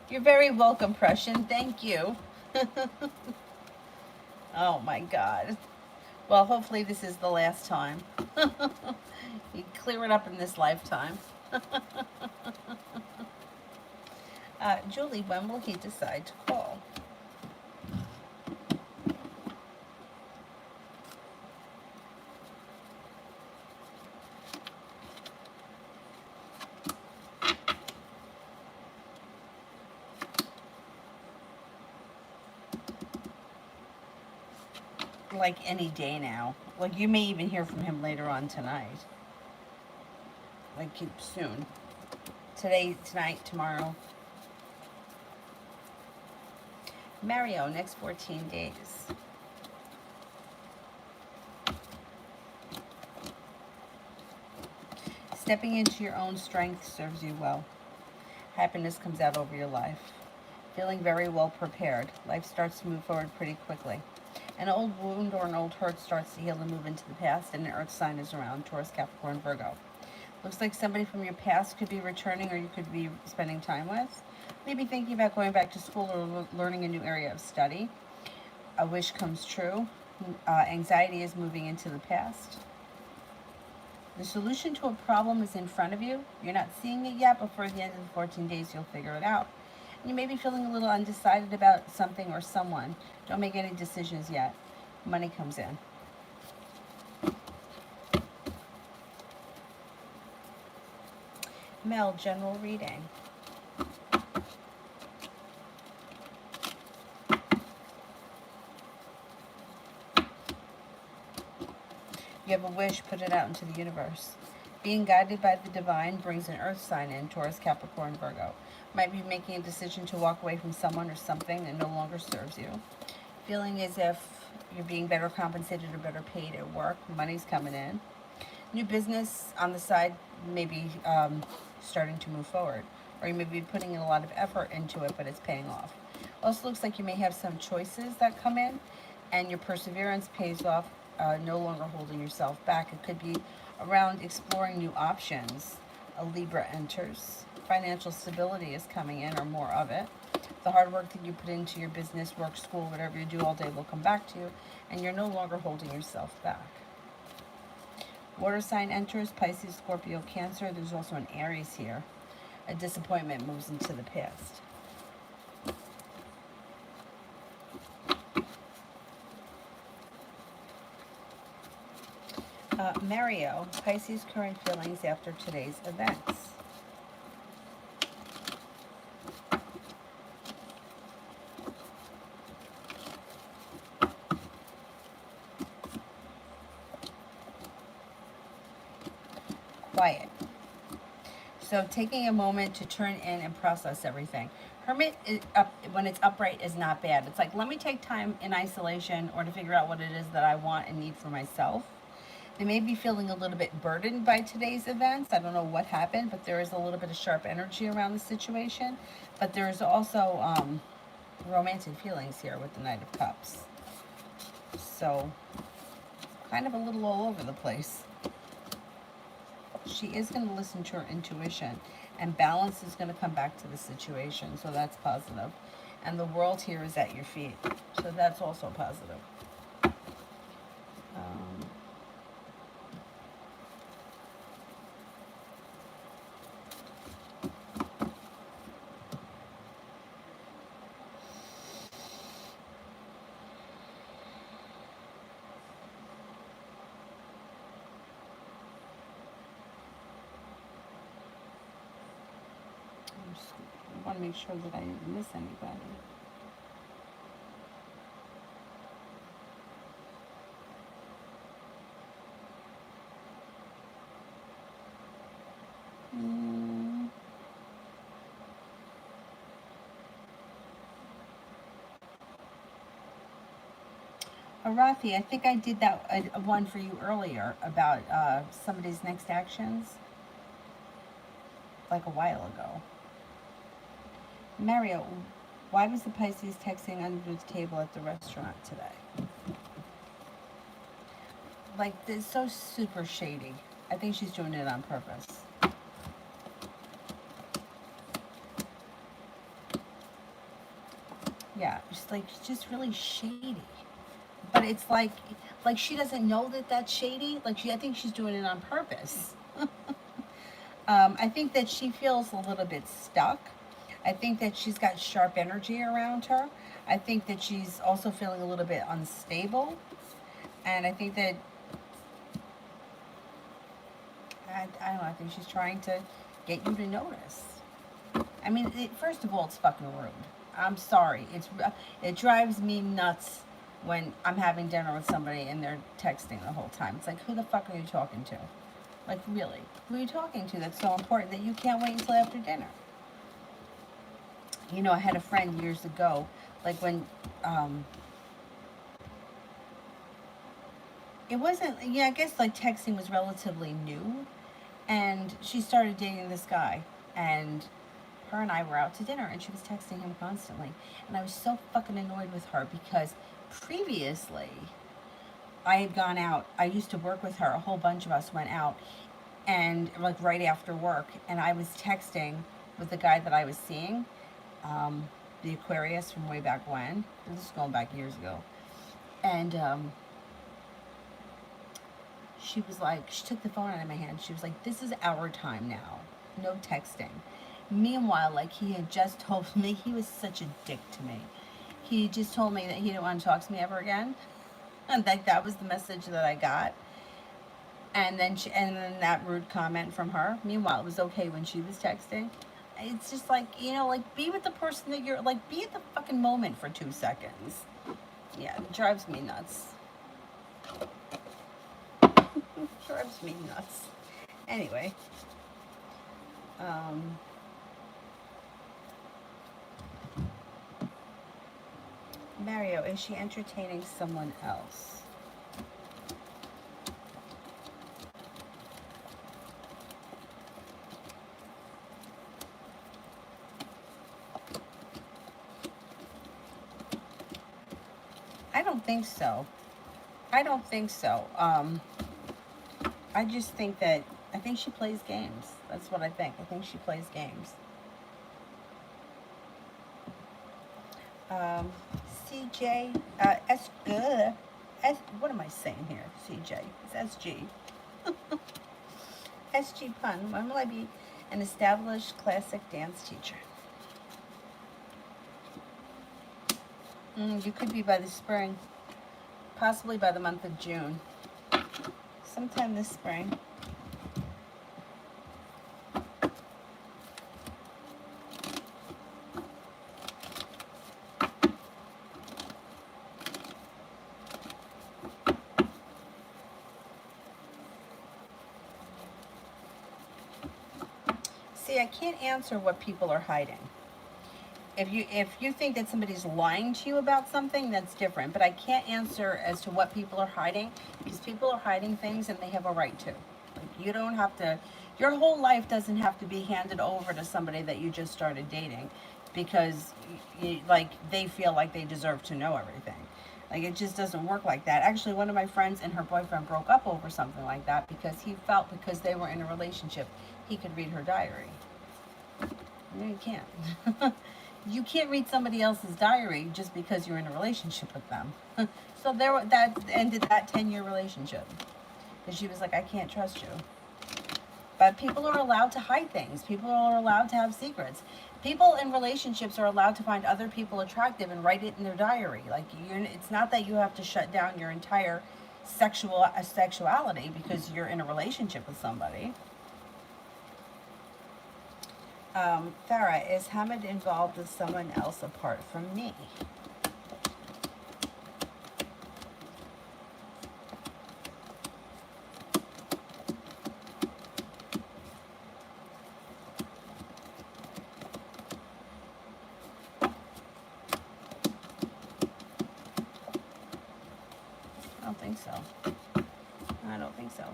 You're very welcome, Prussian. Thank you. Oh my God. Well, hopefully this is the last time. You clear it up in this lifetime. Julie, when will he decide to call? Like any day now. Like you may even hear from him later on tonight. Like soon. Today, tonight, tomorrow. Mario, next 14 days. Stepping into your own strength serves you well. Happiness comes out over your life. Feeling very well prepared. Life starts to move forward pretty quickly. An old wound or an old hurt starts to heal and move into the past, and an earth sign is around, Taurus, Capricorn, Virgo. Looks like somebody from your past could be returning, or you could be spending time with. Maybe thinking about going back to school or learning a new area of study. A wish comes true. Anxiety is moving into the past. The solution to a problem is in front of you. You're not seeing it yet, but before the end of the 14 days, you'll figure it out. You may be feeling a little undecided about something or someone. Don't make any decisions yet. Money comes in. Mel, general reading. You have a wish, put it out into the universe. Being guided by the divine brings an earth sign in, Taurus, Capricorn, Virgo. Might be making a decision to walk away from someone or something that no longer serves you. Feeling as if you're being better compensated or better paid at work. Money's coming in. New business on the side may be starting to move forward. Or you may be putting in a lot of effort into it, but it's paying off. Also looks like you may have some choices that come in, and your perseverance pays off, no longer holding yourself back. It could be around exploring new options. A Libra enters. Financial stability is coming in, or more of it. The hard work that you put into your business, work, school, whatever you do all day will come back to you, and you're no longer holding yourself back. Water sign enters, Pisces, Scorpio, Cancer. There's also an Aries here. A disappointment moves into the past. Mario, Pisces, current feelings after today's events. Quiet. So taking a moment to turn in and process everything. Hermit is up, when it's upright, is not bad. It's like, let me take time in isolation or to figure out what it is that I want and need for myself. They may be feeling a little bit burdened by today's events. I don't know what happened, but there is a little bit of sharp energy around the situation. But there's also romantic feelings here with the Knight of Cups. So, kind of a little all over the place. She is going to listen to her intuition, and balance is going to come back to the situation, so that's positive. And the world here is at your feet, so that's also positive. I want to make sure that I didn't miss anybody. Arathi, I think I did that one for you earlier about somebody's next actions, like a while ago. Mario, why was the Pisces texting under the table at the restaurant today? Like, it's so super shady. I think she's doing it on purpose. Yeah, it's just really shady. But it's like she doesn't know that that's shady. I think she's doing it on purpose. I think that she feels a little bit stuck. I think that she's got sharp energy around her. I think that she's also feeling a little bit unstable. And I think that, I don't know, I think she's trying to get you to notice. I mean, first of all, it's fucking rude. I'm sorry. It drives me nuts when I'm having dinner with somebody and they're texting the whole time. It's like, who the fuck are you talking to? Like, really? Who are you talking to that's so important that you can't wait until after dinner? You know, I had a friend years ago, like when, it wasn't, yeah, I guess like texting was relatively new. And she started dating this guy. And her and I were out to dinner and she was texting him constantly. And I was so fucking annoyed with her because previously I had gone out. I used to work with her. A whole bunch of us went out and like right after work. And I was texting with the guy that I was seeing, the Aquarius from way back when. This is going back years ago. And she was like, she took the phone out of my hand. She was like, this is our time now. No texting. Meanwhile, like, he had just told me, he was such a dick to me. He just told me that he didn't want to talk to me ever again. And that was the message that I got. And then that rude comment from her. Meanwhile, it was okay when she was texting. It's just like, you know, like, be with the person that you're, like, be at the fucking moment for 2 seconds. Yeah, it drives me nuts. Drives me nuts. Anyway. Mario, is she entertaining someone else? I don't think so. I don't think so. I just think that, I think she plays games. That's what I think. I think she plays games. CJ, what am I saying here? CJ, it's SG. SG pun. When will I be an established classic dance teacher? You could be by the spring, possibly by the month of June, sometime this spring. See, I can't answer what people are hiding. If you think that somebody's lying to you about something, that's different. But I can't answer as to what people are hiding, because people are hiding things and they have a right to. Like, you don't have to. Your whole life doesn't have to be handed over to somebody that you just started dating, because like they feel like they deserve to know everything. Like, it just doesn't work like that. Actually, one of my friends and her boyfriend broke up over something like that, because he felt because they were in a relationship, he could read her diary. No, you can't. You can't read somebody else's diary just because you're in a relationship with them. So that ended that 10-year relationship, because she was like, I can't trust you. But people are allowed to hide things. People are allowed to have secrets. People in relationships are allowed to find other people attractive and write it in their diary. Like, it's not that you have to shut down your entire sexuality because you're in a relationship with somebody. Farah, is Hamid involved with someone else apart from me? I don't think so. I don't think so.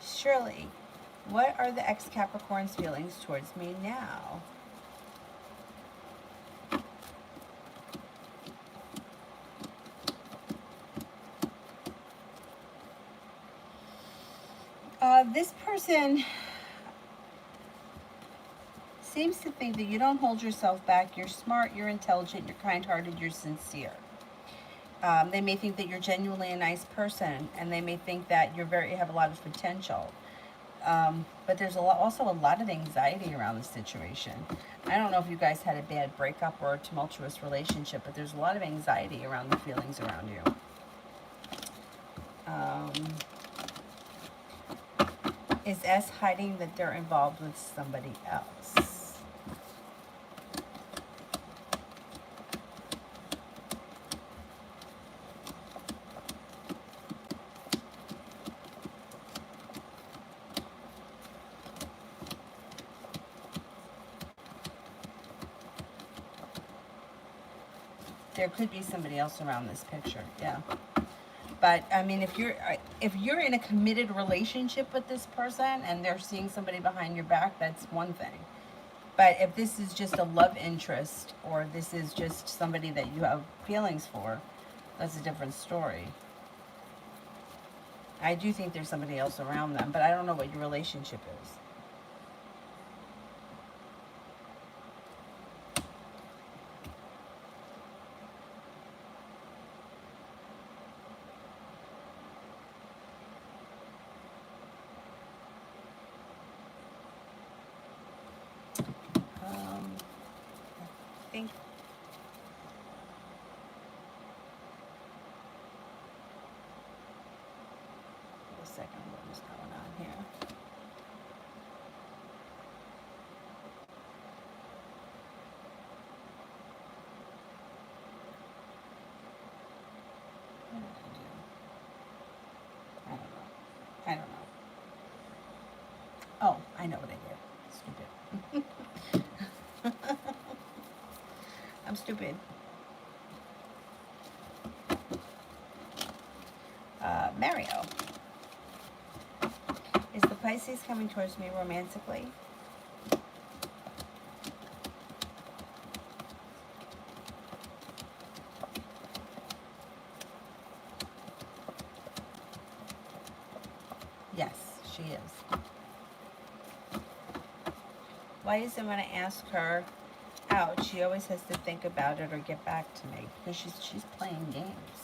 Shirley, what are the ex-Capricorn's feelings towards me now? This person seems to think that you don't hold yourself back. You're smart, you're intelligent, you're kind-hearted, you're sincere. They may think that you're genuinely a nice person, and they may think that you have a lot of potential. But there's also a lot of anxiety around the situation. I don't know if you guys had a bad breakup or a tumultuous relationship, but there's a lot of anxiety around the feelings around you. Is S hiding that they're involved with somebody else? There could be somebody else around this picture, yeah. But I mean, if you're in a committed relationship with this person and they're seeing somebody behind your back, that's one thing. But if this is just a love interest, or this is just somebody that you have feelings for, that's a different story. I do think there's somebody else around them, but I don't know what your relationship is. I think a second, what is going on here? What did I do? I don't know. Oh, I know what I did. Stupid. I'm stupid. Mario. Is the Pisces coming towards me romantically? Yes, she is. Why is it when I ask her out, she always has to think about it or get back to me? Because she's playing games.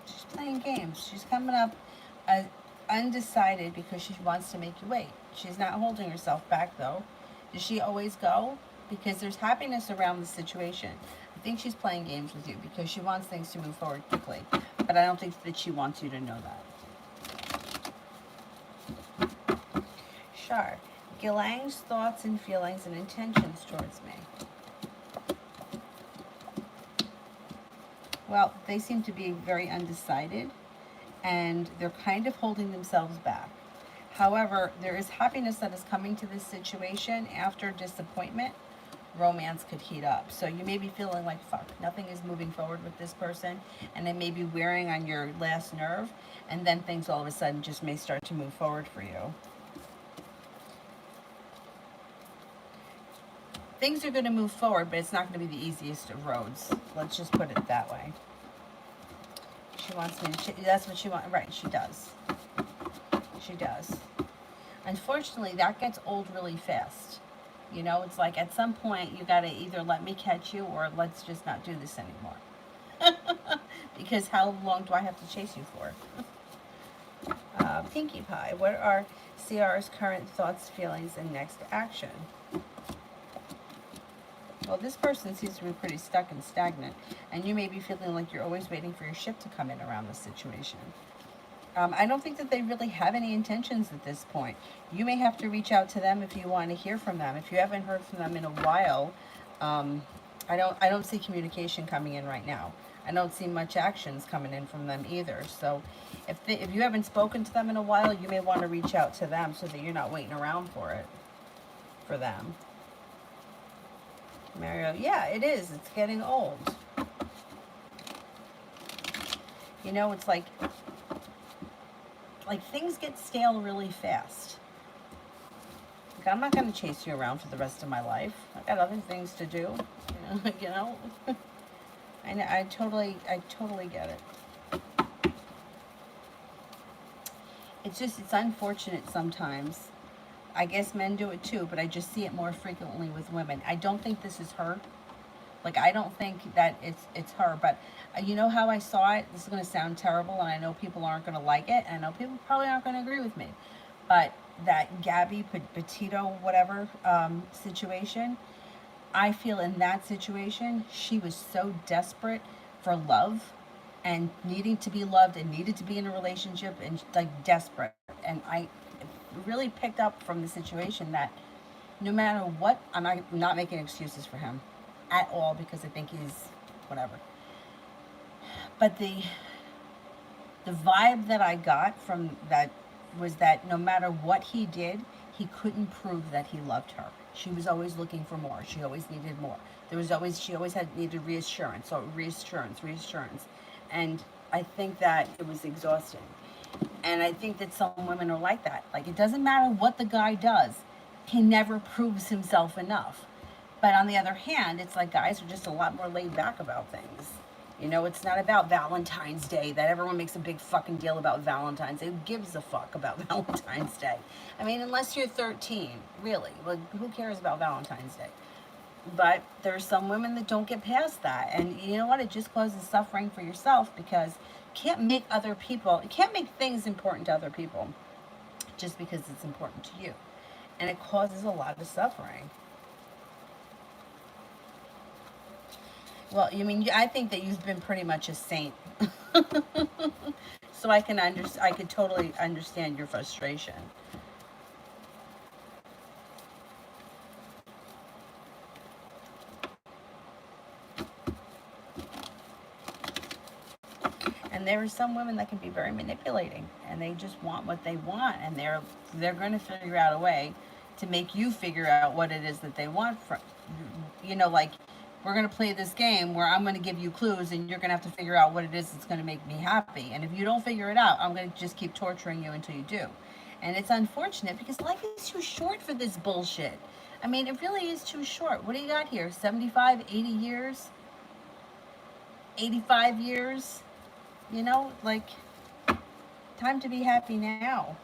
She's playing games. She's coming up undecided because she wants to make you wait. She's not holding herself back, though. Does she always go? Because there's happiness around the situation. I think she's playing games with you because she wants things to move forward quickly. But I don't think that she wants you to know that. Char, Gilang's thoughts and feelings and intentions towards me. Well, they seem to be very undecided, and they're kind of holding themselves back. However, there is happiness that is coming to this situation after disappointment. Romance could heat up. So you may be feeling like, fuck, nothing is moving forward with this person, and it may be wearing on your last nerve, and then things all of a sudden just may start to move forward for you. Things are going to move forward, but it's not going to be the easiest of roads. Let's just put it that way. She wants me to, that's what she wants, right, she does. She does. Unfortunately, that gets old really fast. You know, it's like at some point you got to either let me catch you or let's just not do this anymore. Because how long do I have to chase you for? Pinkie Pie, what are CR's current thoughts, feelings, and next action? Well, this person seems to be pretty stuck and stagnant, and you may be feeling like you're always waiting for your ship to come in around this situation. I don't think that they really have any intentions at this point. You may have to reach out to them if you want to hear from them. If you haven't heard from them in a while, I don't see communication coming in right now. I don't see much actions coming in from them either. So if you haven't spoken to them in a while, you may want to reach out to them so that you're not waiting around for them. Mario, yeah, it is. It's getting old. You know, it's like things get stale really fast. Like, I'm not going to chase you around for the rest of my life. I got other things to do. You know. I totally get it. It's unfortunate sometimes. I guess men do it too, but I just see it more frequently with women. I don't think this is her. Like, I don't think that it's her, but you know how I saw it? This is going to sound terrible, and I know people aren't going to like it, and I know people probably aren't going to agree with me. But that Gabby Petito, whatever, situation, I feel in that situation, she was so desperate for love and needing to be loved and needed to be in a relationship and, like, desperate. And I really picked up from the situation that no matter what, I'm not making excuses for him at all, because I think he's whatever. But the vibe that I got from that was that no matter what he did, he couldn't prove that he loved her. She was always looking for more. She always needed more. She always needed reassurance. So reassurance. And I think that it was exhausting. And I think that some women are like that. Like, it doesn't matter what the guy does. He never proves himself enough. But on the other hand, it's like guys are just a lot more laid back about things. You know, it's not about Valentine's Day, that everyone makes a big fucking deal about Valentine's Day. Who gives a fuck about Valentine's Day? I mean, unless you're 13, really. Like, who cares about Valentine's Day? But there's some women that don't get past that. And you know what? It just causes suffering for yourself, because you can't make things important to other people just because it's important to you. And it causes a lot of suffering. Well, I mean, I think that you've been pretty much a saint. So I could totally understand your frustration. And there are some women that can be very manipulating, and they just want what they want, and they're going to figure out a way to make you figure out what it is that they want from, you know, like, we're going to play this game where I'm going to give you clues and you're going to have to figure out what it is that's going to make me happy. And if you don't figure it out, I'm going to just keep torturing you until you do. And it's unfortunate because life is too short for this bullshit. I mean, it really is too short. What do you got here? 75, 80 years? 85 years? You know, like, time to be happy now.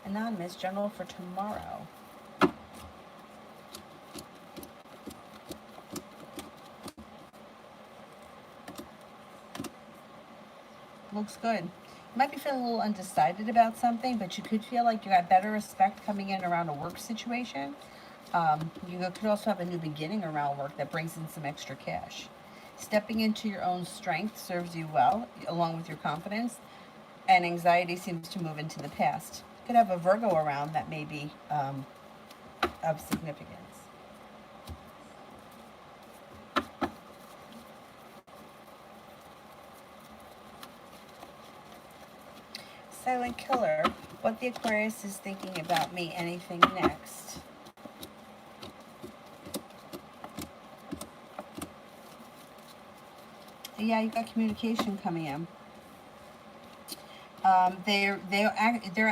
Anonymous, general for tomorrow. Looks good. You might be feeling a little undecided about something, but you could feel like you got better respect coming in around a work situation. You could also have a new beginning around work that brings in some extra cash. Stepping into your own strength serves you well, along with your confidence, and anxiety seems to move into the past. You could have a Virgo around that may be of significance. Silent killer, what the Aquarius is thinking about me, anything next. Yeah, you got communication coming in. There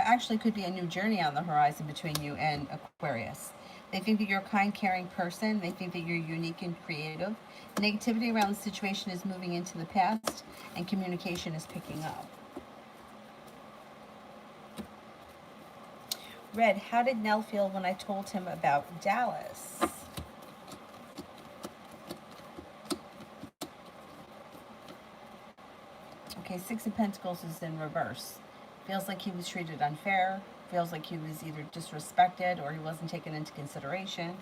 actually could be a new journey on the horizon between you and Aquarius. They think that you're a kind, caring person. They think that you're unique and creative. Negativity around the situation is moving into the past, and communication is picking up. Red, how did Nell feel when I told him about Dallas? Okay, Six of Pentacles is in reverse. Feels like he was treated unfair. Feels like he was either disrespected or he wasn't taken into consideration.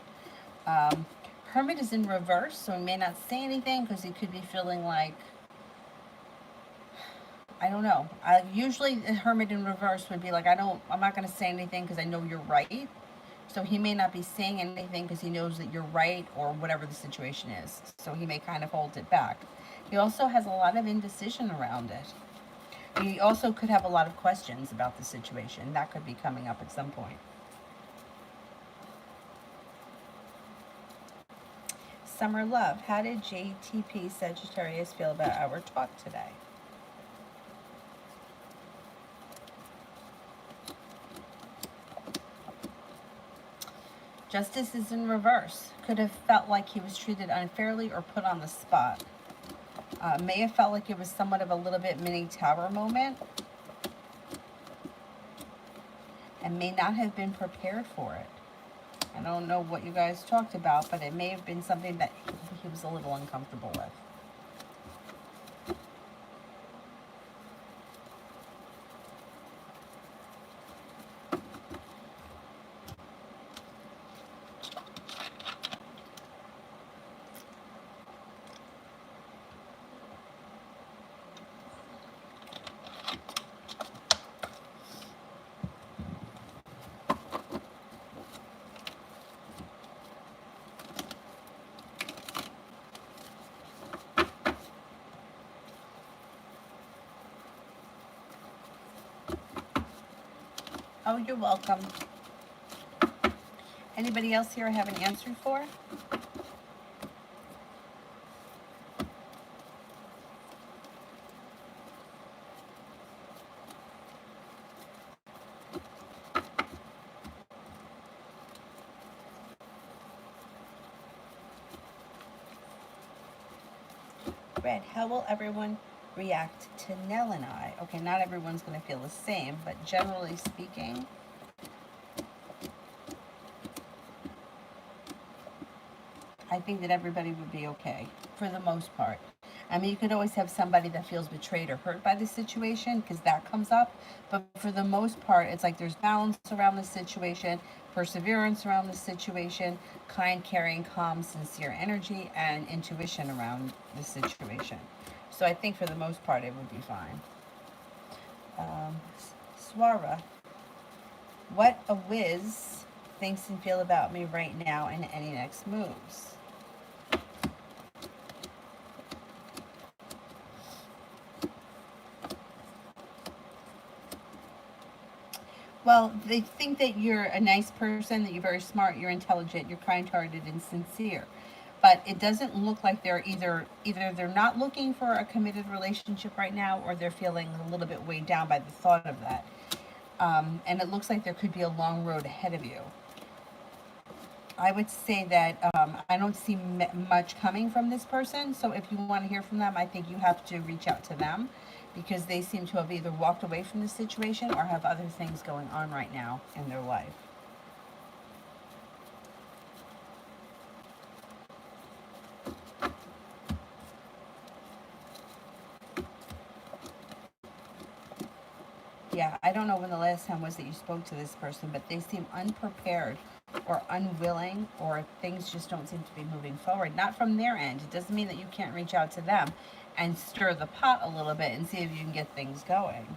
Hermit is in reverse, so he may not say anything because he could be feeling like, I don't know. Usually a Hermit in reverse would be like, I'm not going to say anything because I know you're right. So he may not be saying anything because he knows that you're right or whatever the situation is. So he may kind of hold it back. He also has a lot of indecision around it. He also could have a lot of questions about the situation. That could be coming up at some point. Summer love. How did JTP Sagittarius feel about our talk today? Justice is in reverse. Could have felt like he was treated unfairly or put on the spot. May have felt like it was somewhat of a little bit mini tower moment. And may not have been prepared for it. I don't know what you guys talked about, but it may have been something that he was a little uncomfortable with. Oh, you're welcome. Anybody else here I have an answer for? Red, how will everyone react to Nell and I? Okay, not everyone's going to feel the same, but generally speaking, I think that everybody would be okay for the most part. I mean, you could always have somebody that feels betrayed or hurt by the situation because that comes up. But for the most part, it's like there's balance around the situation, perseverance around the situation, kind, caring, calm, sincere energy, and intuition around the situation. So I think for the most part, it would be fine. Swara, what a whiz thinks and feel about me right now and any next moves? Well, they think that you're a nice person, that you're very smart, you're intelligent, you're kind-hearted and sincere. But it doesn't look like they're either they're not looking for a committed relationship right now, or they're feeling a little bit weighed down by the thought of that. And it looks like there could be a long road ahead of you. I would say that I don't see much coming from this person. So if you want to hear from them, I think you have to reach out to them because they seem to have either walked away from the situation or have other things going on right now in their life. Yeah, I don't know when the last time was that you spoke to this person, but they seem unprepared or unwilling, or things just don't seem to be moving forward. Not from their end. It doesn't mean that you can't reach out to them and stir the pot a little bit and see if you can get things going.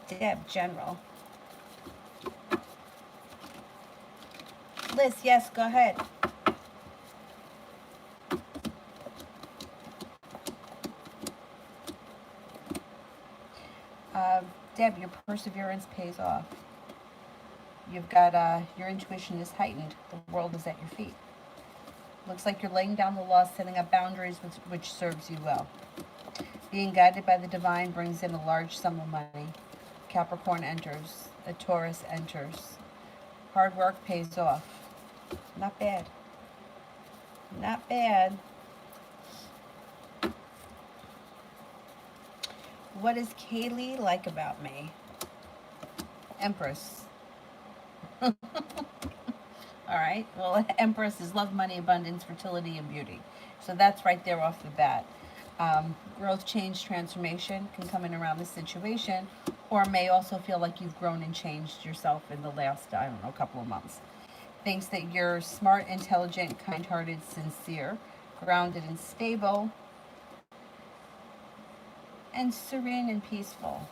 Deb, General. Liz, yes, go ahead. Deb, your perseverance pays off. You've got, your intuition is heightened. The world is at your feet. Looks like you're laying down the law, setting up boundaries which serves you well. Being guided by the divine brings in a large sum of money. Capricorn enters. A Taurus enters. Hard work pays off. Not bad. Not bad. What does Kaylee like about me? Empress. All right. Well, Empress is love, money, abundance, fertility, and beauty. So that's right there off the bat. Growth, change, transformation can come in around this situation, or may also feel like you've grown and changed yourself in the last, I don't know, couple of months. Thinks that you're smart, intelligent, kind-hearted, sincere, grounded and stable, and serene and peaceful.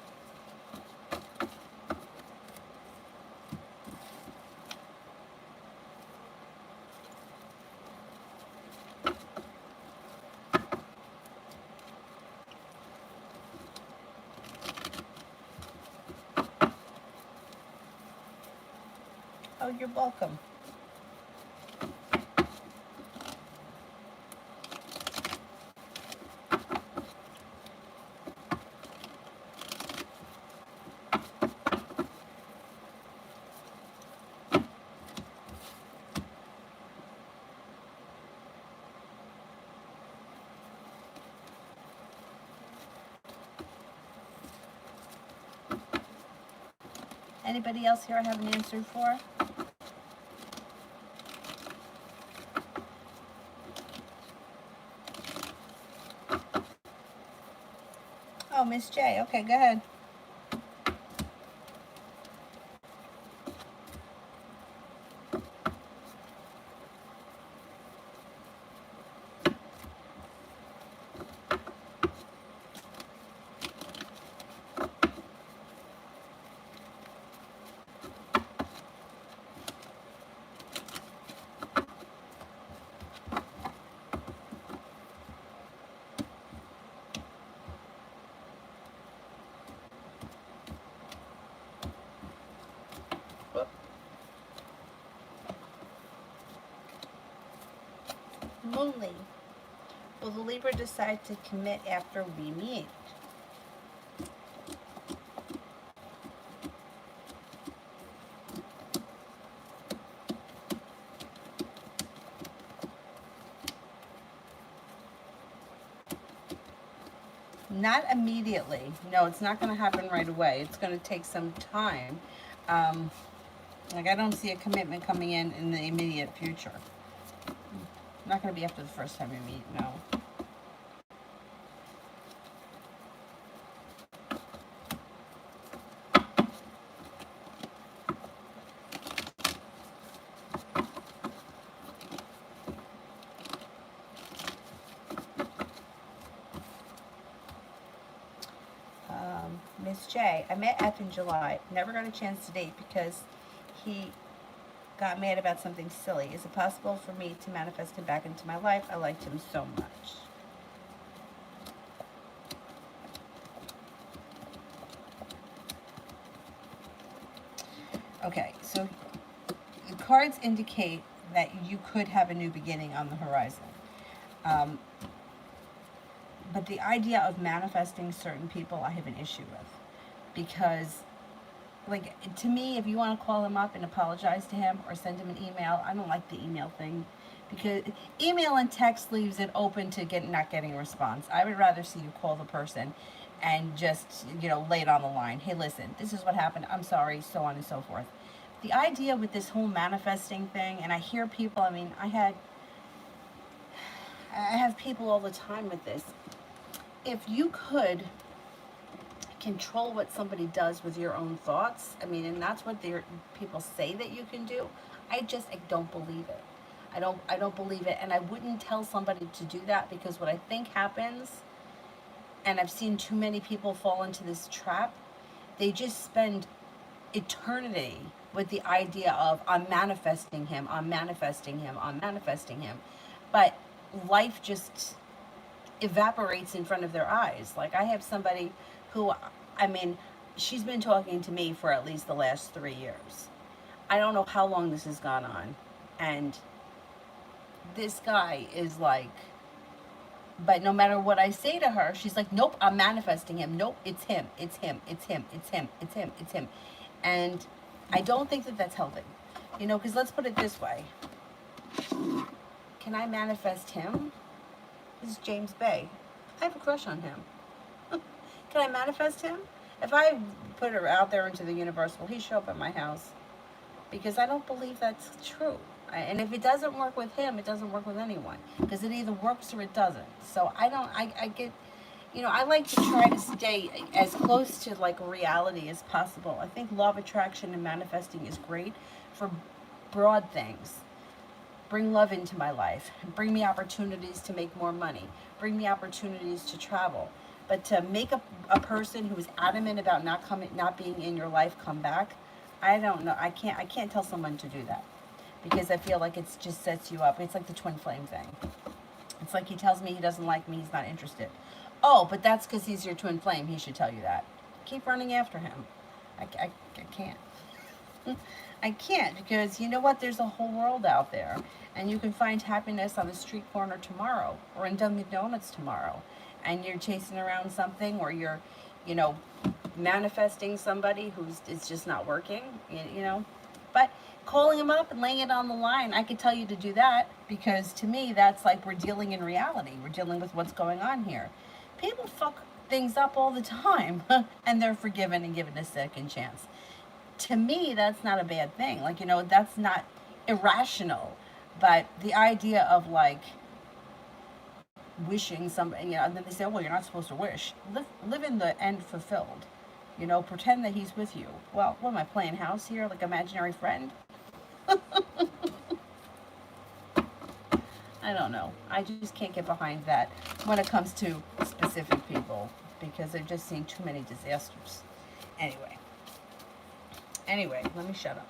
Oh, you're welcome. Anybody else here I haven't answered for? Oh, Miss J. Okay, go ahead. Moonly. Will the Libra decide to commit after we meet? Not immediately. No, it's not going to happen right away. It's going to take some time. Like, I don't see a commitment coming in the immediate future. Not going to be after the first time we meet, no. Miss J, I met F in July. Never got a chance to date because he got mad about something silly. Is it possible for me to manifest him back into my life? I liked him so much. Okay, so the cards indicate that you could have a new beginning on the horizon. But the idea of manifesting certain people, I have an issue with. Because, like, to me, if you want to call him up and apologize to him or send him an email, I don't like the email thing. Because email and text leaves it open to not getting a response. I would rather see you call the person and just, lay it on the line. Hey, listen, this is what happened. I'm sorry, so on and so forth. The idea with this whole manifesting thing, and I hear people, I have people all the time with this. If you could control what somebody does with your own thoughts, and that's what people say that you can do, I don't believe it. I don't believe it, and I wouldn't tell somebody to do that, because what I think happens, and I've seen too many people fall into this trap, they just spend eternity with the idea of, I'm manifesting him, I'm manifesting him, I'm manifesting him. But life just evaporates in front of their eyes. Like, I have somebody who, she's been talking to me for at least the last 3 years. I don't know how long this has gone on. And this guy is like, but no matter what I say to her, she's like, nope, I'm manifesting him. Nope, it's him. It's him. It's him. It's him. It's him. It's him. And I don't think that that's healthy. You know, because let's put it this way. Can I manifest him? This is James Bay. I have a crush on him. Can I manifest him? If I put her out there into the universe, will he show up at my house? Because I don't believe that's true. And if it doesn't work with him, it doesn't work with anyone. Because it either works or it doesn't. So I get, I like to try to stay as close to like reality as possible. I think law of attraction and manifesting is great for broad things. Bring love into my life. Bring me opportunities to make more money. Bring me opportunities to travel. But to make a person who is adamant about not being in your life come back, I don't know. I can't tell someone to do that, because I feel like it just sets you up. It's like the twin flame thing. It's like he tells me he doesn't like me, he's not interested. Oh, but that's because he's your twin flame. He should tell you that. Keep running after him. I can't. I can't, because you know what? There's a whole world out there. And you can find happiness on a street corner tomorrow or in Dunkin' Donuts tomorrow. And you're chasing around something, or you're, manifesting somebody it's just not working, But calling them up and laying it on the line, I could tell you to do that, because to me, that's like we're dealing in reality. We're dealing with what's going on here. People fuck things up all the time, and they're forgiven and given a second chance. To me, that's not a bad thing. Like, that's not irrational. But the idea of like wishing somebody, and then they say, well, you're not supposed to wish. Live in the end fulfilled. Pretend that he's with you. Well, what am I playing house here? Like imaginary friend? I don't know. I just can't get behind that when it comes to specific people, because I've just seen too many disasters. Anyway, let me shut up.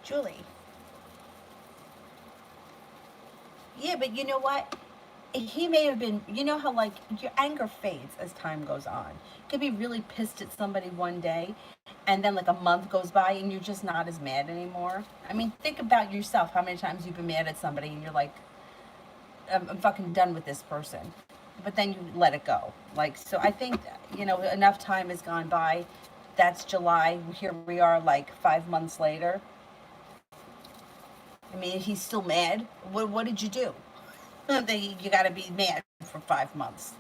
Julie. Yeah, but you know what? He may have been, how like your anger fades as time goes on. You could be really pissed at somebody one day, and then like a month goes by and you're just not as mad anymore. I mean, think about yourself. How many times you've been mad at somebody and you're like, I'm fucking done with this person. But then you let it go. Like, so I think, enough time has gone by. That's July. Here we are like 5 months later. I mean, he's still mad. What did you do? You got to be mad for 5 months.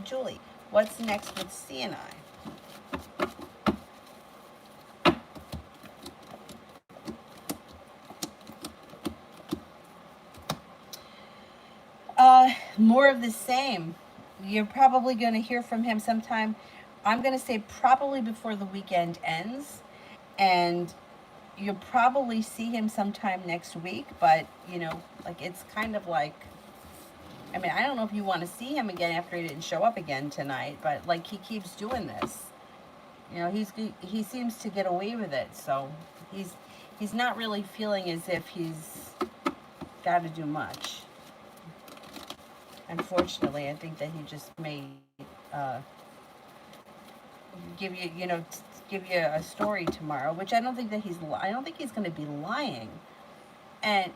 Julie, what's next with CNI? More of the same. You're probably going to hear from him sometime. I'm going to say probably before the weekend ends. And you'll probably see him sometime next week. But, like it's kind of like, I mean, I don't know if you want to see him again after he didn't show up again tonight. But, like, he keeps doing this. He seems to get away with it. So he's not really feeling as if he's got to do much. Unfortunately, I think that he just may give you a story tomorrow, which I don't think that I don't think he's going to be lying.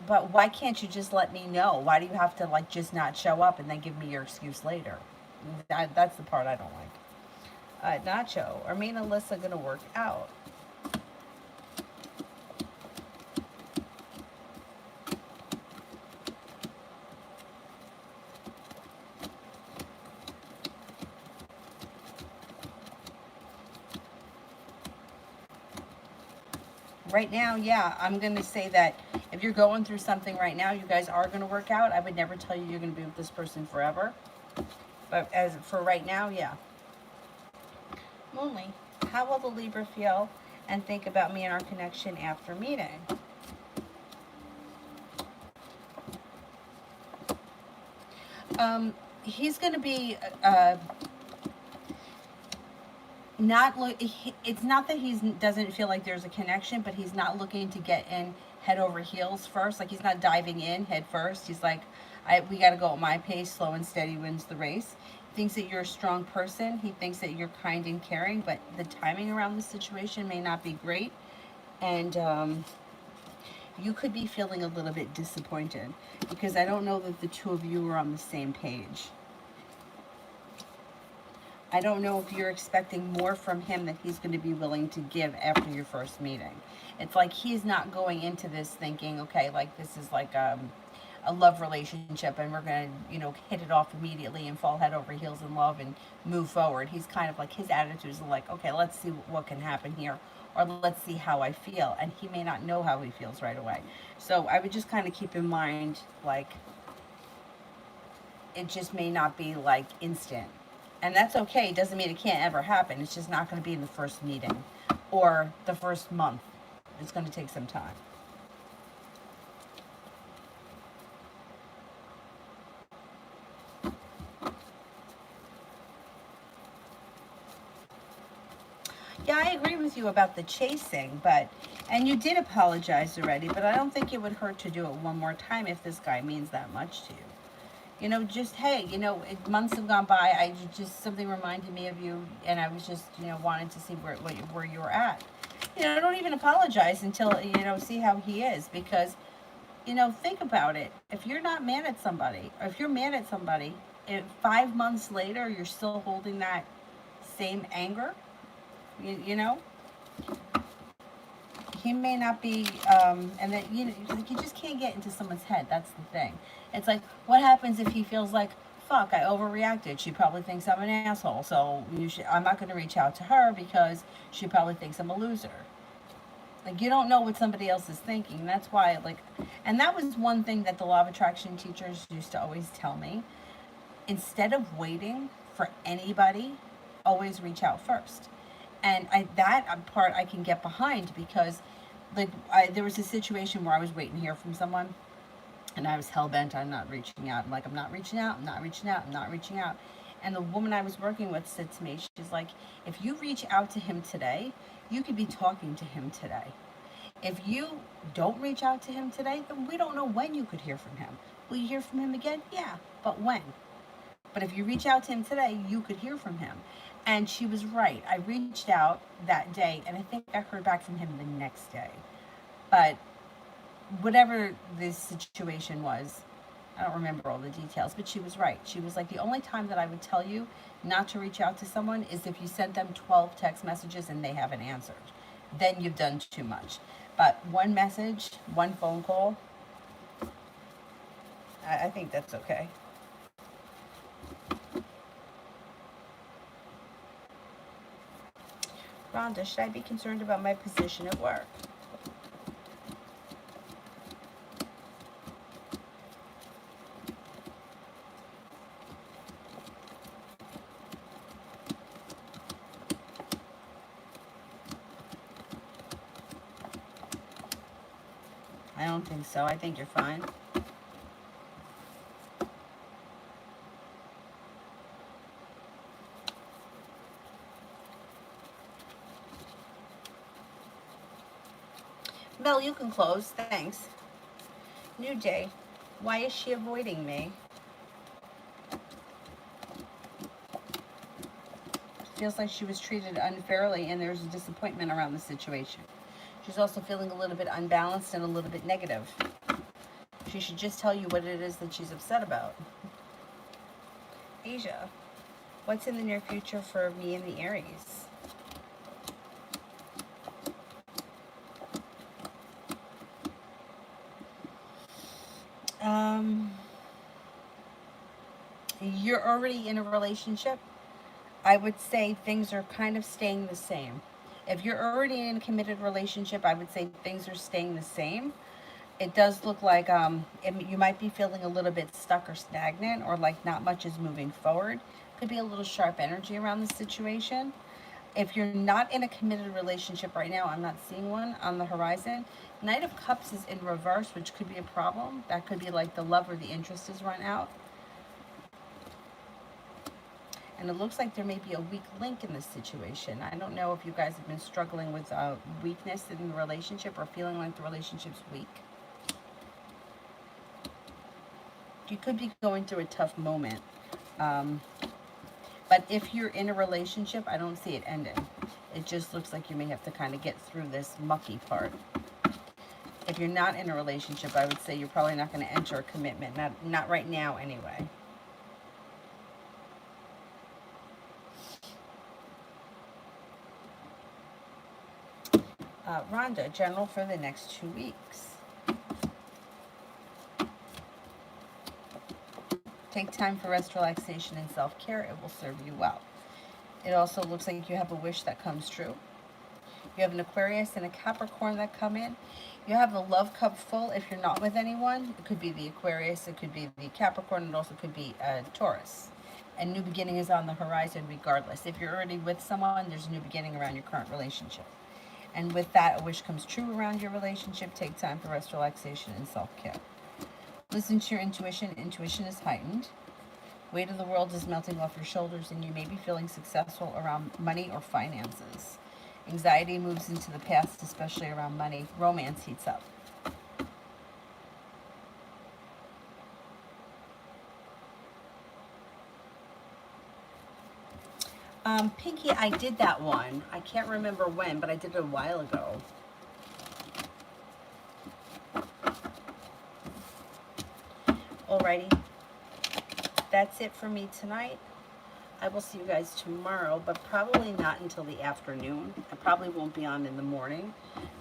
But why can't you just let me know? Why do you have to like just not show up and then give me your excuse later? That's the part I don't like. Nacho, are me and Alyssa going to work out? Right now, yeah, I'm going to say that if you're going through something right now, you guys are going to work out. I would never tell you you're going to be with this person forever. But as for right now, yeah. Moonly, how will the Libra feel and think about me and our connection after meeting? He's going to be... it's not that he doesn't feel like there's a connection, but he's not looking to get in head over heels first. Like, he's not diving in head first. He's like, We got to go at my pace. Slow and steady wins the race. He thinks that you're a strong person. He thinks that you're kind and caring, but the timing around the situation may not be great. And you could be feeling a little bit disappointed because I don't know that the two of you are on the same page. I don't know if you're expecting more from him that he's going to be willing to give after your first meeting. It's like he's not going into this thinking, okay, like this is like a love relationship and we're going to, hit it off immediately and fall head over heels in love and move forward. He's kind of like, his attitude is like, okay, let's see what can happen here, or let's see how I feel. And he may not know how he feels right away. So I would just kind of keep in mind, like, it just may not be like instant. And that's okay. It doesn't mean it can't ever happen. It's just not going to be in the first meeting or the first month. It's going to take some time. Yeah, I agree with you about the chasing, and you did apologize already, but I don't think it would hurt to do it one more time if this guy means that much to you. Just, hey, months have gone by. I just, something reminded me of you, and I was just, wanting to see where you were at. Don't even apologize until, see how he is, because, think about it. If you're not mad at somebody, or if you're mad at somebody, if 5 months later you're still holding that same anger, you know, he may not be, and that, like, you just can't get into someone's head. That's the thing. It's like, what happens if he feels like, fuck, I overreacted. She probably thinks I'm an asshole, so I'm not going to reach out to her because she probably thinks I'm a loser. Like, you don't know what somebody else is thinking. That's why, like, and that was one thing that the law of attraction teachers used to always tell me. Instead of waiting for anybody, always reach out first. And that part I can get behind because, like, there was a situation where I was waiting to hear from someone, and I was hell bent on not reaching out. I'm like, I'm not reaching out. I'm not reaching out. I'm not reaching out. And the woman I was working with said to me, she's like, if you reach out to him today, you could be talking to him today. If you don't reach out to him today, then we don't know when you could hear from him. Will you hear from him again? Yeah, but when? But if you reach out to him today, you could hear from him. And she was right. I reached out that day, and I think I heard back from him the next day. But whatever this situation was, I don't remember all the details, but she was right. She was like, the only time that I would tell you not to reach out to someone is if you sent them 12 text messages and they haven't answered. Then you've done too much. But one message, one phone call, I think that's okay. Rhonda, should I be concerned about my position at work? I don't think so. I think you're fine. Mel, you can close. Thanks. New day. Why is she avoiding me? Feels like she was treated unfairly and there's a disappointment around the situation. She's also feeling a little bit unbalanced and a little bit negative. She should just tell you what it is that she's upset about. Asia, what's in the near future for me and the Aries? You're already in a relationship. I would say things are kind of staying the same. If you're already in a committed relationship, I would say things are staying the same. It does look like you might be feeling a little bit stuck or stagnant, or like not much is moving forward. Could be a little sharp energy around the situation. If you're not in a committed relationship right now, I'm not seeing one on the horizon. Knight of Cups is in reverse, which could be a problem. That could be like the love or the interest is run out. And it looks like there may be a weak link in this situation. I don't know if you guys have been struggling with weakness in the relationship or feeling like the relationship's weak. You could be going through a tough moment. But if you're in a relationship, I don't see it ending. It just looks like you may have to kind of get through this mucky part. If you're not in a relationship, I would say you're probably not going to enter a commitment. Not right now, anyway. Rhonda, general for the next 2 weeks. Take time for rest, relaxation, and self-care. It will serve you well. It also looks like you have a wish that comes true. You have an Aquarius and a Capricorn that come in. You have the love cup full if you're not with anyone. It could be the Aquarius, it could be the Capricorn, it also could be a Taurus. A new beginning is on the horizon regardless. If you're already with someone, there's a new beginning around your current relationship. And with that, a wish comes true around your relationship. Take time for rest, relaxation, and self-care. Listen to your intuition. Intuition is heightened. Weight of the world is melting off your shoulders, and you may be feeling successful around money or finances. Anxiety moves into the past, especially around money. Romance heats up. Pinky, I did that one. I can't remember when, but I did it a while ago. Alrighty. That's it for me tonight. I will see you guys tomorrow, but probably not until the afternoon. I probably won't be on in the morning,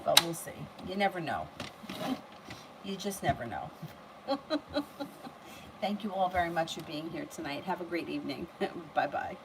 but we'll see. You never know. You just never know. Thank you all very much for being here tonight. Have a great evening. Bye-bye.